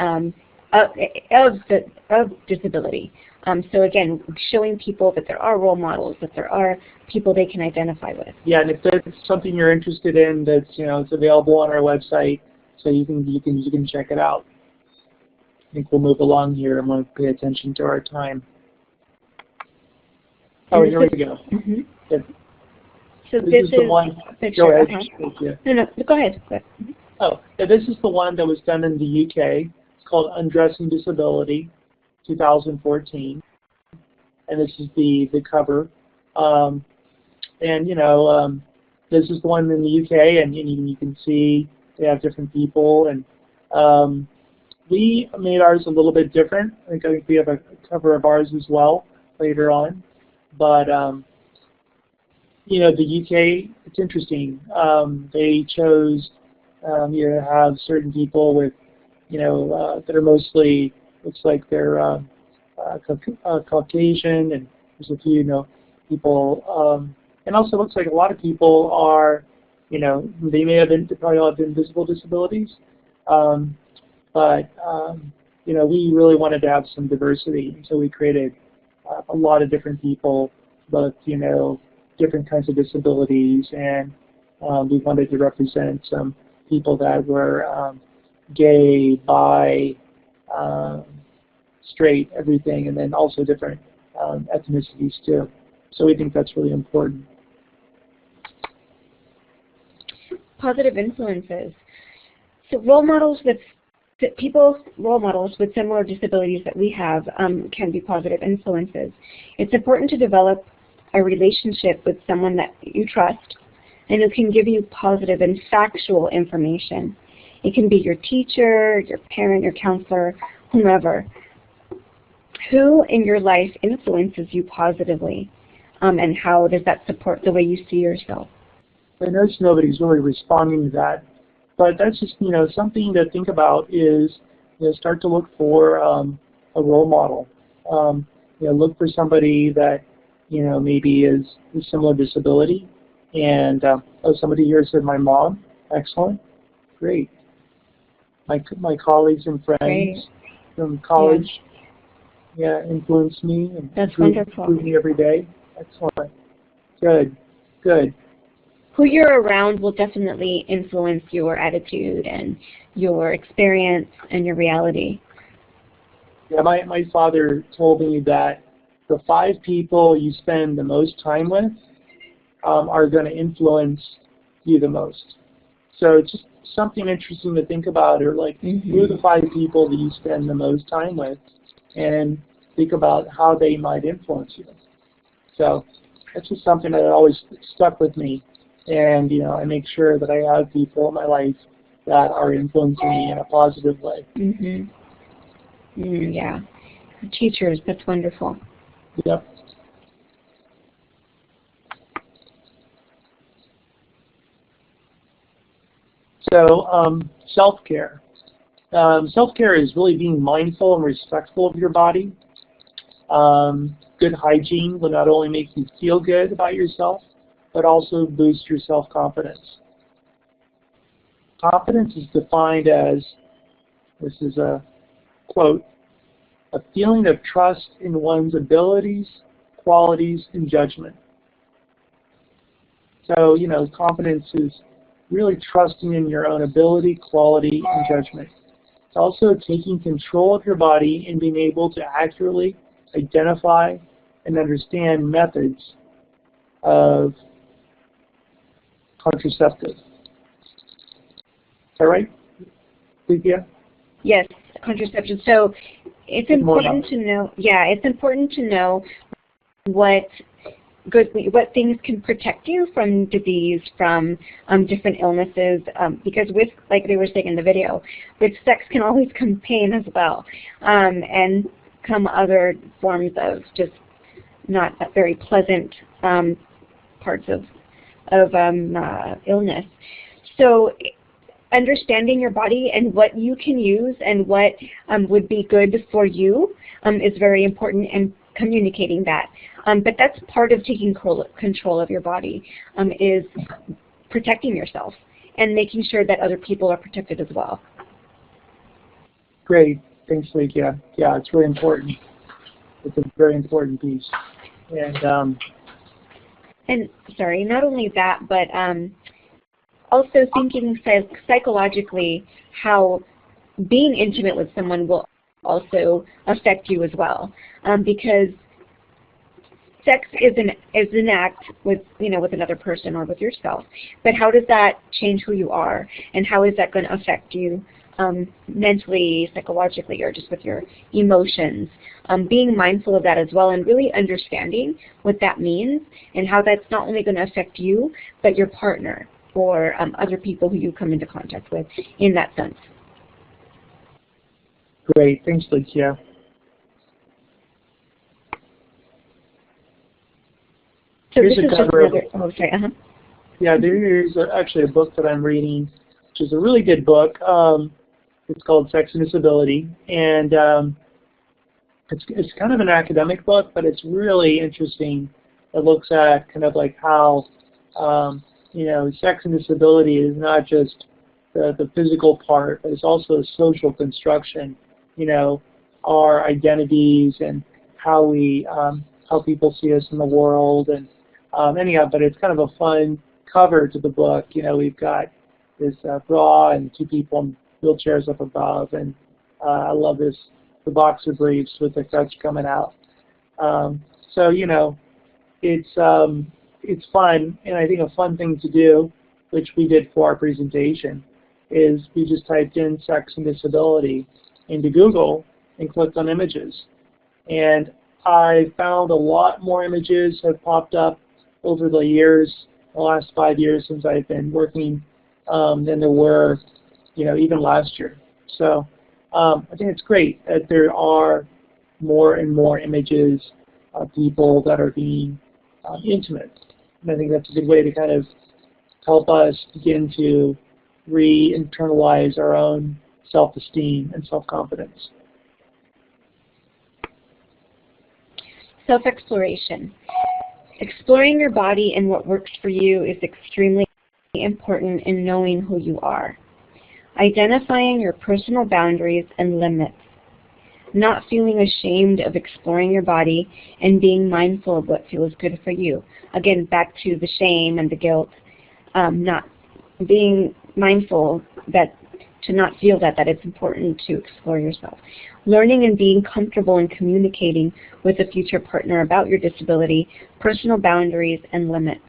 of disability. So again, showing people that there are role models, that there are people they can identify with. Yeah, and if that's something you're interested in, that's it's available on our website, so you can check it out. I think we'll move along here. I'm going to pay attention to our time. Oh, here we go. Mm-hmm. Good. So this is the one. picture. Go ahead. No, go ahead. Oh, yeah, this is the one that was done in the UK. It's called Undressing Disability, 2014, and this is the cover. This is the one in the UK, and you can see they have different people, and we made ours a little bit different. I think we have a cover of ours as well later on, but the UK, it's interesting. They chose to have certain people with that are mostly, looks like they're Caucasian, and there's a few people, and also looks like a lot of people are, they may have probably all have invisible disabilities, but we really wanted to have some diversity, so we created a lot of different people, both different kinds of disabilities, and we wanted to represent some people that were gay, bi, straight, everything, and then also different ethnicities too. So we think that's really important. Positive influences. So role models with similar disabilities that we have can be positive influences. It's important to develop a relationship with someone that you trust and who can give you positive and factual information. It can be your teacher, your parent, your counselor, whomever. Who in your life influences you positively, and how does that support the way you see yourself? I notice nobody's really responding to that, but that's just something to think about. Is start to look for a role model. Look for somebody that maybe is a similar disability. And somebody here said my mom. Excellent, great. My colleagues and friends from college, influence me and improve me every day. Excellent, good. Who you're around will definitely influence your attitude and your experience and your reality. Yeah, my father told me that the 5 people you spend the most time with are going to influence you the most. So it's just something interesting to think about, or like who are the 5 people that you spend the most time with, and think about how they might influence you. So that's just something that always stuck with me, and I make sure that I have people in my life that are influencing me in a positive way. Yeah, teachers, that's wonderful. Yep. So self-care. Self-care is really being mindful and respectful of your body. Good hygiene will not only make you feel good about yourself, but also boost your self-confidence. Confidence is defined as, this is a quote, a feeling of trust in one's abilities, qualities, and judgment. So, you know, confidence is really trusting in your own ability, quality, and judgment. It's also taking control of your body and being able to accurately identify and understand methods of contraceptive. Is that right, Ligia? Yes, contraception. So it's important to know. Yeah, it's important to know what things can protect you from disease, from different illnesses, because with, like they were saying in the video, with sex can always come pain as well, and come other forms of just not that very pleasant parts of illness. So understanding your body and what you can use and what would be good for you is very important, and communicating that. But that's part of taking control of your body, is protecting yourself and making sure that other people are protected as well. Great. Thanks, Ligia. Yeah, it's really important. It's a very important piece. And sorry, not only that, but also thinking psychologically how being intimate with someone will also affect you as well, because sex is an act with with another person or with yourself. But how does that change who you are, and how is that going to affect you mentally, psychologically, or just with your emotions? Being mindful of that as well, and really understanding what that means and how that's not only going to affect you, but your partner or other people who you come into contact with in that sense. Great. Thanks, Ligia. So this is just another, oh, sorry, Yeah, there's actually a book that I'm reading, which is a really good book. It's called Sex and Disability, and it's kind of an academic book, but it's really interesting. It looks at kind of like how, sex and disability is not just the physical part, but it's also a social construction, our identities and how we, how people see us in the world, and anyhow, but it's kind of a fun cover to the book. We've got this bra and two people in wheelchairs up above, and I love the boxer briefs with the crutch coming out. So it's fun, and I think a fun thing to do, which we did for our presentation, is we just typed in sex and disability into Google and clicked on images, and I found a lot more images have popped up over the years, the last 5 years since I've been working, than there were, even last year. So I think it's great that there are more and more images of people that are being intimate. And I think that's a good way to kind of help us begin to re-internalize our own self-esteem and self-confidence. Self-exploration. Exploring your body and what works for you is extremely important in knowing who you are. Identifying your personal boundaries and limits. Not feeling ashamed of exploring your body and being mindful of what feels good for you. Again, back to the shame and the guilt. Not being mindful to not feel that it's important to explore yourself. Learning and being comfortable in communicating with a future partner about your disability, personal boundaries, and limits.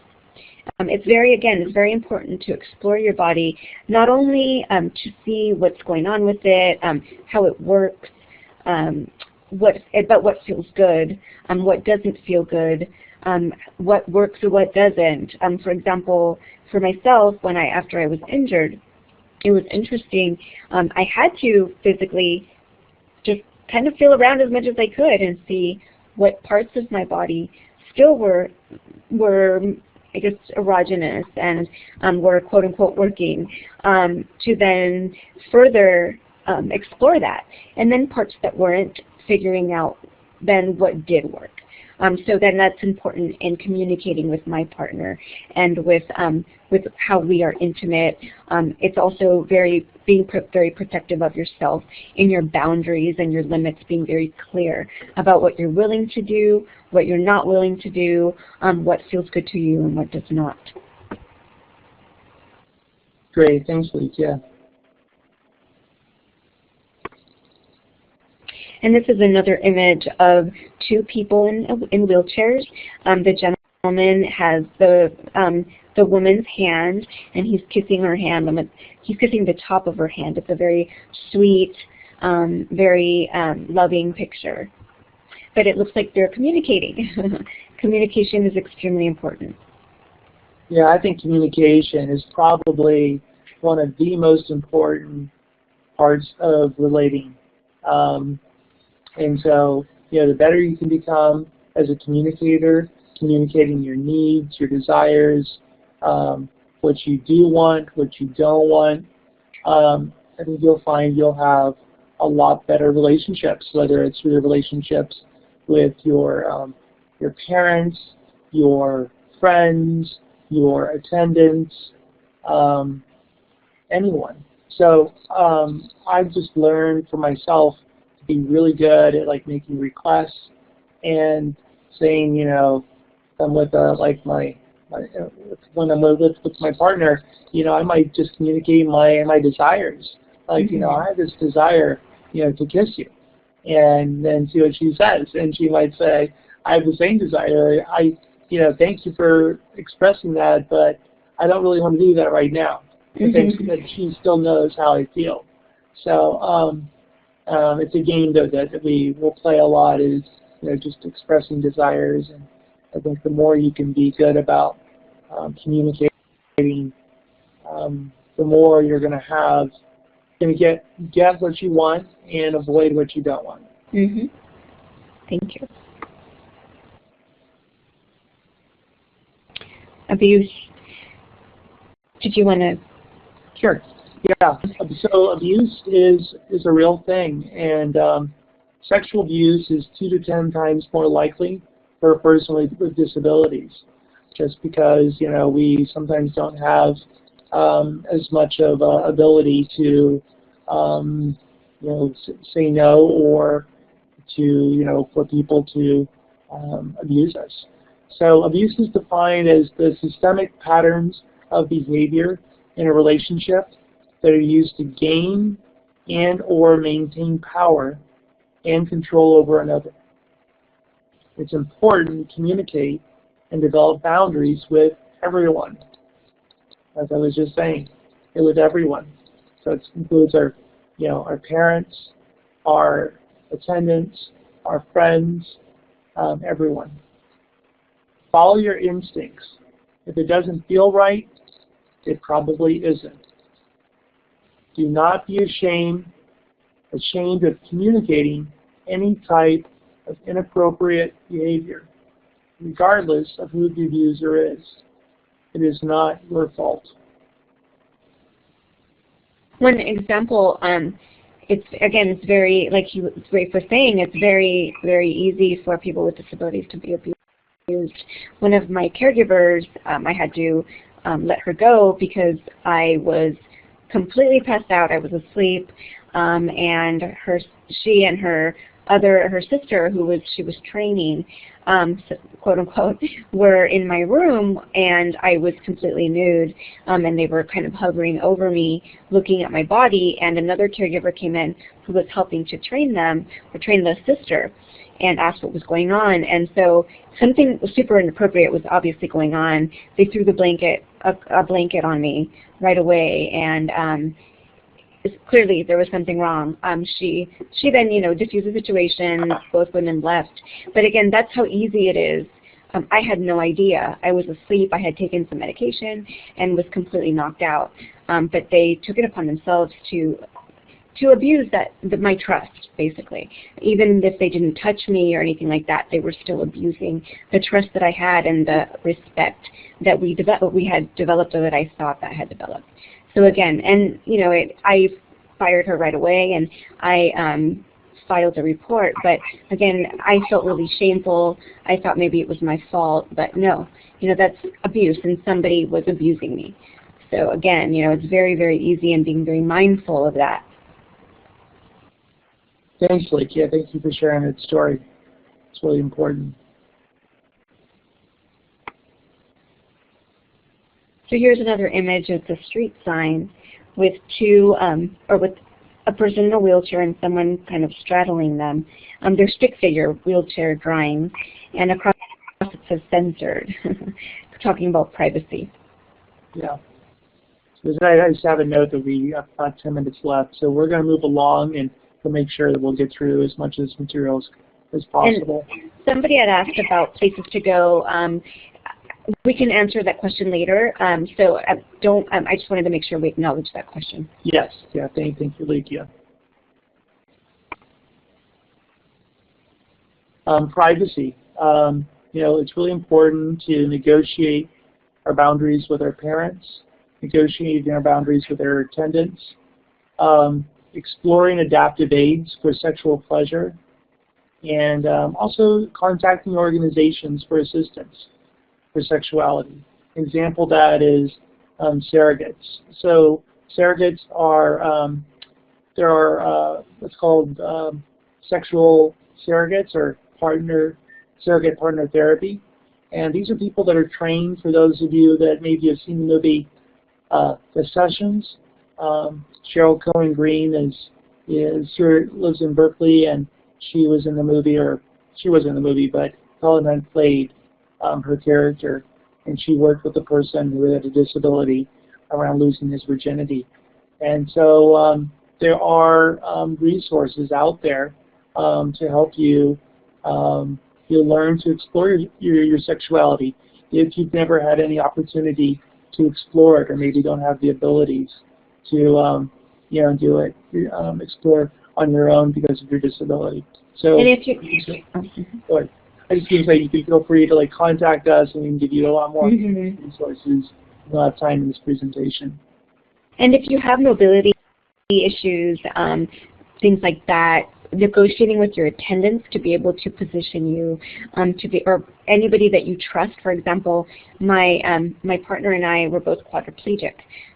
It's very important to explore your body, not only to see what's going on with it, how it works, but what feels good, what doesn't feel good, what works or what doesn't. For example, for myself, after I was injured, it was interesting. I had to physically just kind of feel around as much as I could and see what parts of my body still were I guess, erogenous and were quote-unquote working, to then further explore that. And then parts that weren't, figuring out then what did work. So then that's important in communicating with my partner and with how we are intimate. It's also being very protective of yourself in your boundaries and your limits, being very clear about what you're willing to do, what you're not willing to do, what feels good to you and what does not. Great, thanks, Ligia. And this is another image of two people in wheelchairs. The gentleman has the woman's hand, and he's kissing her hand. He's kissing the top of her hand. It's a very sweet, very loving picture. But it looks like they're communicating. Communication is extremely important. Yeah, I think communication is probably one of the most important parts of relating. And so, the better you can become as a communicator, communicating your needs, your desires, what you do want, what you don't want, I think you'll find you'll have a lot better relationships, whether it's your relationships with your parents, your friends, your attendants, anyone. So I've just learned for myself to be really good at making requests and saying, I'm with when I'm with my partner, I might just communicate my desires. I have this desire, to kiss you, and then see what she says. And she might say, I have the same desire. Thank you for expressing that, but I don't really want to do that right now. I think that she still knows how I feel. So it's a game though that we will play a lot, is just expressing desires. And I think the more you can be good about communicating, the more you're going to get what you want and avoid what you don't want. Thank you. Abuse. Did you want to? Sure. Yeah. So abuse is a real thing, and sexual abuse is 2 to 10 times more likely for a person with disabilities, just because we sometimes don't have as much of ability to say no, or to for people to abuse us. So abuse is defined as the systemic patterns of behavior in a relationship that are used to gain and or maintain power and control over another. It's important to communicate and develop boundaries with everyone, as I was just saying, with everyone. So it includes our parents, our attendants, our friends, everyone. Follow your instincts. If it doesn't feel right, it probably isn't. Do not be ashamed of communicating any type of inappropriate behavior, regardless of who the abuser is. It is not your fault. One example, it's very, like Rafe was saying, it's very, very easy for people with disabilities to be abused. One of my caregivers, I had to let her go because I was completely passed out. I was asleep, and she and her sister, she was training, quote unquote, were in my room, and I was completely nude, and they were kind of hovering over me, looking at my body. And another caregiver came in who was helping to train the sister, and asked what was going on. And so something super inappropriate was obviously going on. They threw a blanket on me right away, and clearly there was something wrong. She then diffused the situation. Both women left. But again, that's how easy it is. I had no idea. I was asleep. I had taken some medication and was completely knocked out. But they took it upon themselves to abuse my trust, basically. Even if they didn't touch me or anything like that, they were still abusing the trust that I had and the respect that we had developed, or that I thought that I had developed. So again, and I fired her right away, and I filed a report. But again, I felt really shameful. I thought maybe it was my fault, but no, that's abuse, and somebody was abusing me. So again, it's very, very easy, and being very mindful of that. Thanks, Ligia. Thank you for sharing that story. It's really important. So here's another image of the street sign with with a person in a wheelchair and someone kind of straddling them. They're stick figure wheelchair drawings, and across it says censored, talking about privacy. Yeah. So I just have a note that we have about 10 minutes left, so we're going to move along and we'll make sure that we'll get through as much of this material as possible. And somebody had asked about places to go. We can answer that question later. So I just wanted to make sure we acknowledge that question. Yes. Yeah. Thank you, Ligia. Privacy. It's really important to negotiate our boundaries with our parents, negotiating our boundaries with our attendants, exploring adaptive aids for sexual pleasure, and also contacting organizations for assistance for sexuality. An example of that is surrogates. So surrogates are there are what's called sexual surrogates or surrogate partner therapy, and these are people that are trained. For those of you that maybe have seen the movie The Sessions, Cheryl Cohen Green lives in Berkeley, and she was in the movie, but Helen Hunt played her character, and she worked with a person who had a disability around losing his virginity. And so there are resources out there to help you learn to explore your sexuality if you've never had any opportunity to explore it, or maybe don't have the abilities to do it, explore on your own because of your disability. So, and if you, go ahead. I just want to say you can feel free to contact us, and we can give you a lot more resources. We'll have time in this presentation. And if you have mobility issues, things like that, negotiating with your attendants to be able to position you or anybody that you trust. For example, my partner and I were both quadriplegic,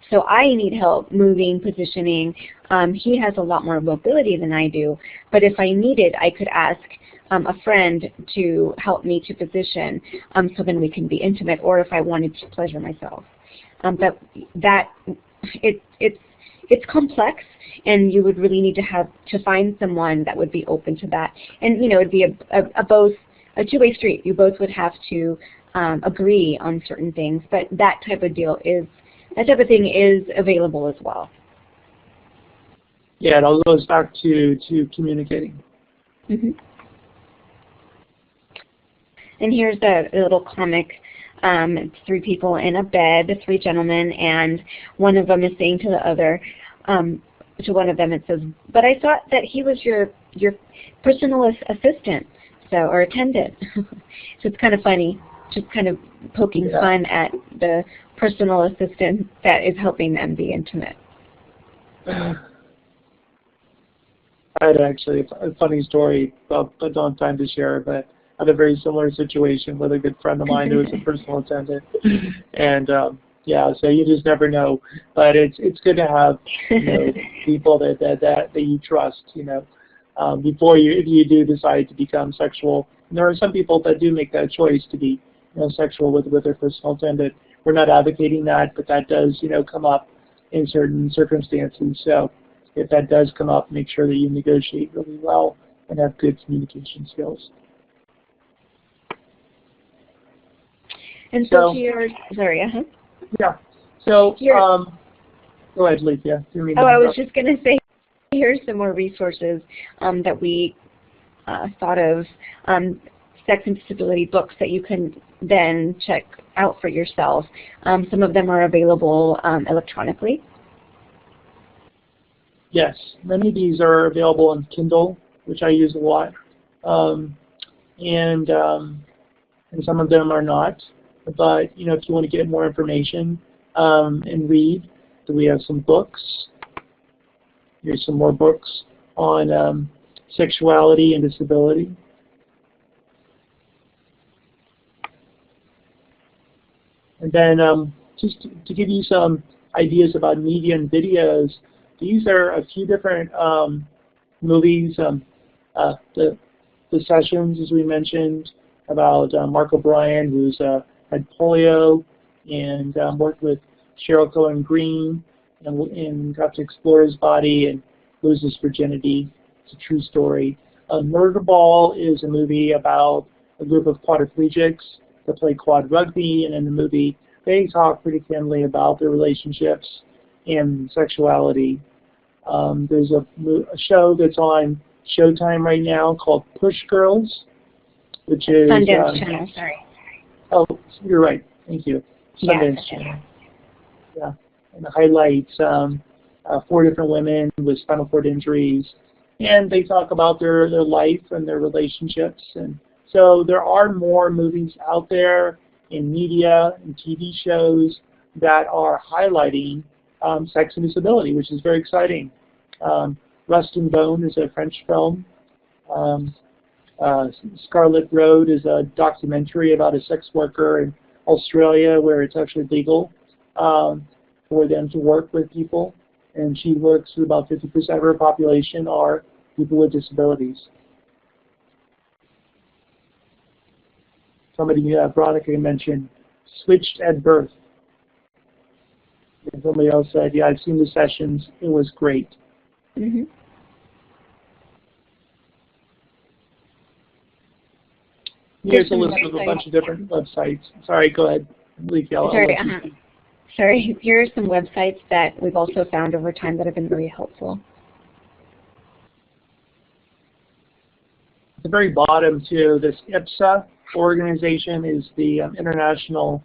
so I need help moving, positioning. He has a lot more mobility than I do, but if I needed, I could ask a friend to help me to position, so then we can be intimate, or if I wanted to pleasure myself. It's complex, and you would really need to find someone that would be open to that. And it'd be a two-way street. You both would have to agree on certain things, but that type of thing is available as well. Yeah, it all goes back to communicating. Mm-hmm. And here's a little comic. It's three people in a bed, three gentlemen, and one of them is saying to the other, to one of them it says, "But I thought that he was your personal assistant, or attendant." So it's kind of funny, just kind of poking fun at the personal assistant that is helping them be intimate. I had actually a funny story, I don't have time to share, but I had a very similar situation with a good friend of mine who was a personal attendant, and so you just never know. But it's good to have people that you trust, before if you do decide to become sexual. And there are some people that do make that choice to be sexual with their personal attendant. We're not advocating that, but that does come up in certain circumstances. So if that does come up, make sure that you negotiate really well and have good communication skills. And so sorry, Yeah. So, go ahead, Ligia. I was just going to say, here's some more resources that we thought of, sex and disability books that you can then check out for yourself. Some of them are available electronically. Yes, many of these are available on Kindle, which I use a lot, and some of them are not. But if you want to get more information and read, we have some books. Here's some more books on Sexuality and Disability. And then just to give you some ideas about media and videos, these are a few different movies. The Sessions, as we mentioned, about Mark O'Brien, who's had polio and worked with Cheryl Cohen Green and got to explore his body and lose his virginity. It's a true story. Murder Ball is a movie about a group of quadriplegics that play quad rugby, and in the movie they talk pretty candidly about their relationships and sexuality. There's a show that's on Showtime right now called Push Girls, which is Sundance Channel. Sorry. Oh, you're right. Thank you. Sundance Channel. Yeah, and it highlights 4 different women with spinal cord injuries, and they talk about their life and their relationships. And so there are more movies out there in media and TV shows that are highlighting sex and disability, which is very exciting. Rust and Bone is a French film. Scarlet Road is a documentary about a sex worker in Australia where it's actually legal for them to work with people. And she works with about 50% of her population are people with disabilities. Somebody, Veronica mentioned, Switched at Birth. And somebody else said, yeah, I've seen the Sessions. It was great. Mm-hmm. Here's a list of a bunch of different websites. Sorry, go ahead. Sorry, here are some websites that we've also found over time that have been very helpful. At the very bottom, too, this IPSA organization is the International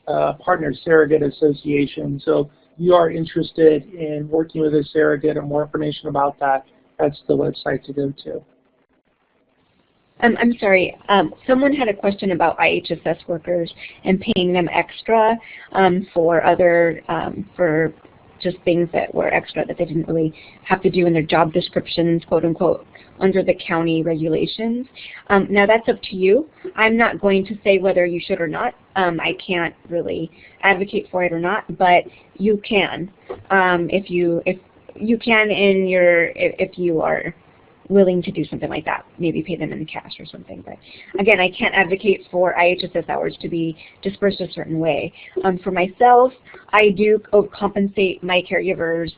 Partner Surrogate Association. So if you are interested in working with a surrogate or more information about that, that's the website to go to. I'm sorry, someone had a question about IHSS workers and paying them extra for other, for just things that were extra that they didn't really have to do in their job descriptions, quote unquote, under the county regulations. Now that's up to you. I'm not going to say whether you should or not. I can't really advocate for it or not, but you can. If you can if you are willing to do something like that, maybe pay them in cash or something. But again, I can't advocate for IHSS hours to be dispersed a certain way. For myself, I do compensate my caregivers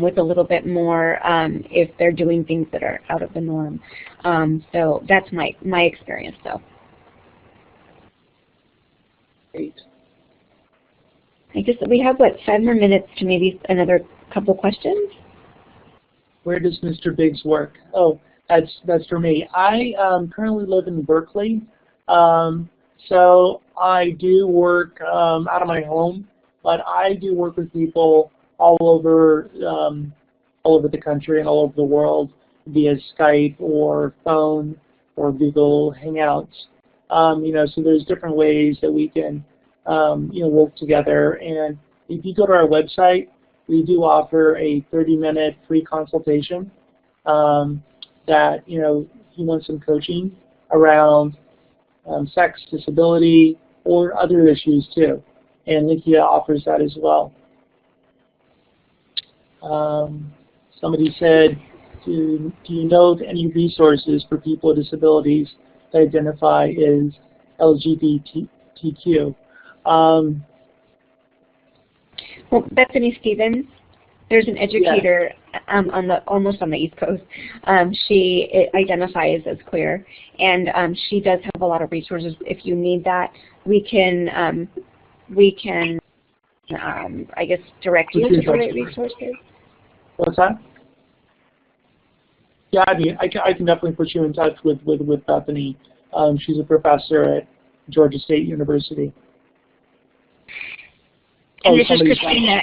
with a little bit more if they're doing things that are out of the norm. So that's my experience, though. Great. I guess we have, what, 5 more minutes to maybe another couple questions? Where does Mr. Biggs work? Oh, that's for me. I currently live in Berkeley, so I do work out of my home, but I do work with people all over the country and all over the world via Skype or phone or Google Hangouts. So there's different ways that we can work together. And if you go to our website, we do offer a 30-minute free consultation that, if you want some coaching around sex, disability, or other issues too. And Ligia offers that as well. Somebody said, do you know of any resources for people with disabilities that identify as LGBTQ? Well, Bethany Stevens, there's an educator almost on the East Coast. She identifies as queer, and she does have a lot of resources. If you need that, we can I guess direct you to the right resources. What's that? Yeah, I mean, I can definitely put you in touch with Bethany. She's a professor at Georgia State University. And this is Christina.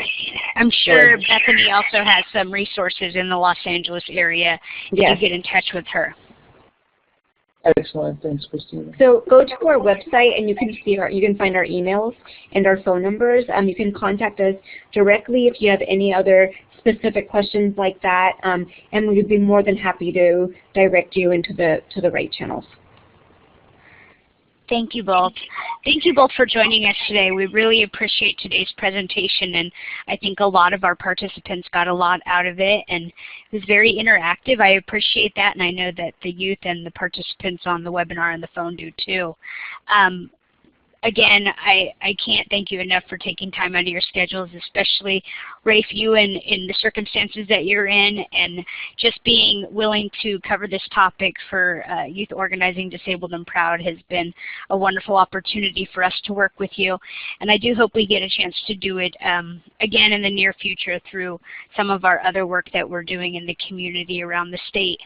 I'm sure Bethany also has some resources in the Los Angeles area. You can get in touch with her. Excellent. Thanks, Christina. So go to our website and you can find our emails and our phone numbers. You can contact us directly if you have any other specific questions like that, and we'd be more than happy to direct you into the right channels. Thank you both. Thank you both for joining us today. We really appreciate today's presentation, and I think a lot of our participants got a lot out of it, and it was very interactive. I appreciate that, and I know that the youth and the participants on the webinar and the phone do too. Again, I can't thank you enough for taking time out of your schedules, especially Rafe, you in the circumstances that you're in, and just being willing to cover this topic for Youth Organizing Disabled and Proud has been a wonderful opportunity for us to work with you. And I do hope we get a chance to do it again in the near future through some of our other work that we're doing in the community around the state.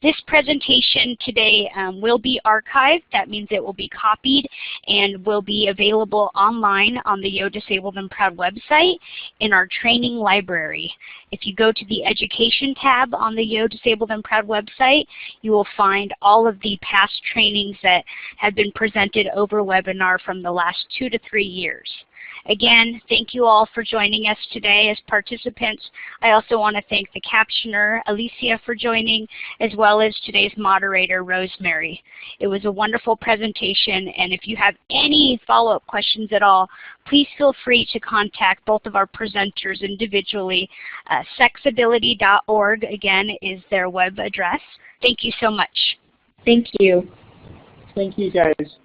This presentation today will be archived. That means it will be copied and will be available online on the Yo Disabled and Proud website in our training library. If you go to the Education tab on the Yo Disabled and Proud website, you will find all of the past trainings that have been presented over webinar from the last 2 to 3 years. Again, thank you all for joining us today as participants. I also want to thank the captioner, Alicia, for joining, as well as today's moderator, Rosemary. It was a wonderful presentation, and if you have any follow-up questions at all, please feel free to contact both of our presenters individually. Sexability.org, again, is their web address. Thank you so much. Thank you. Thank you, guys.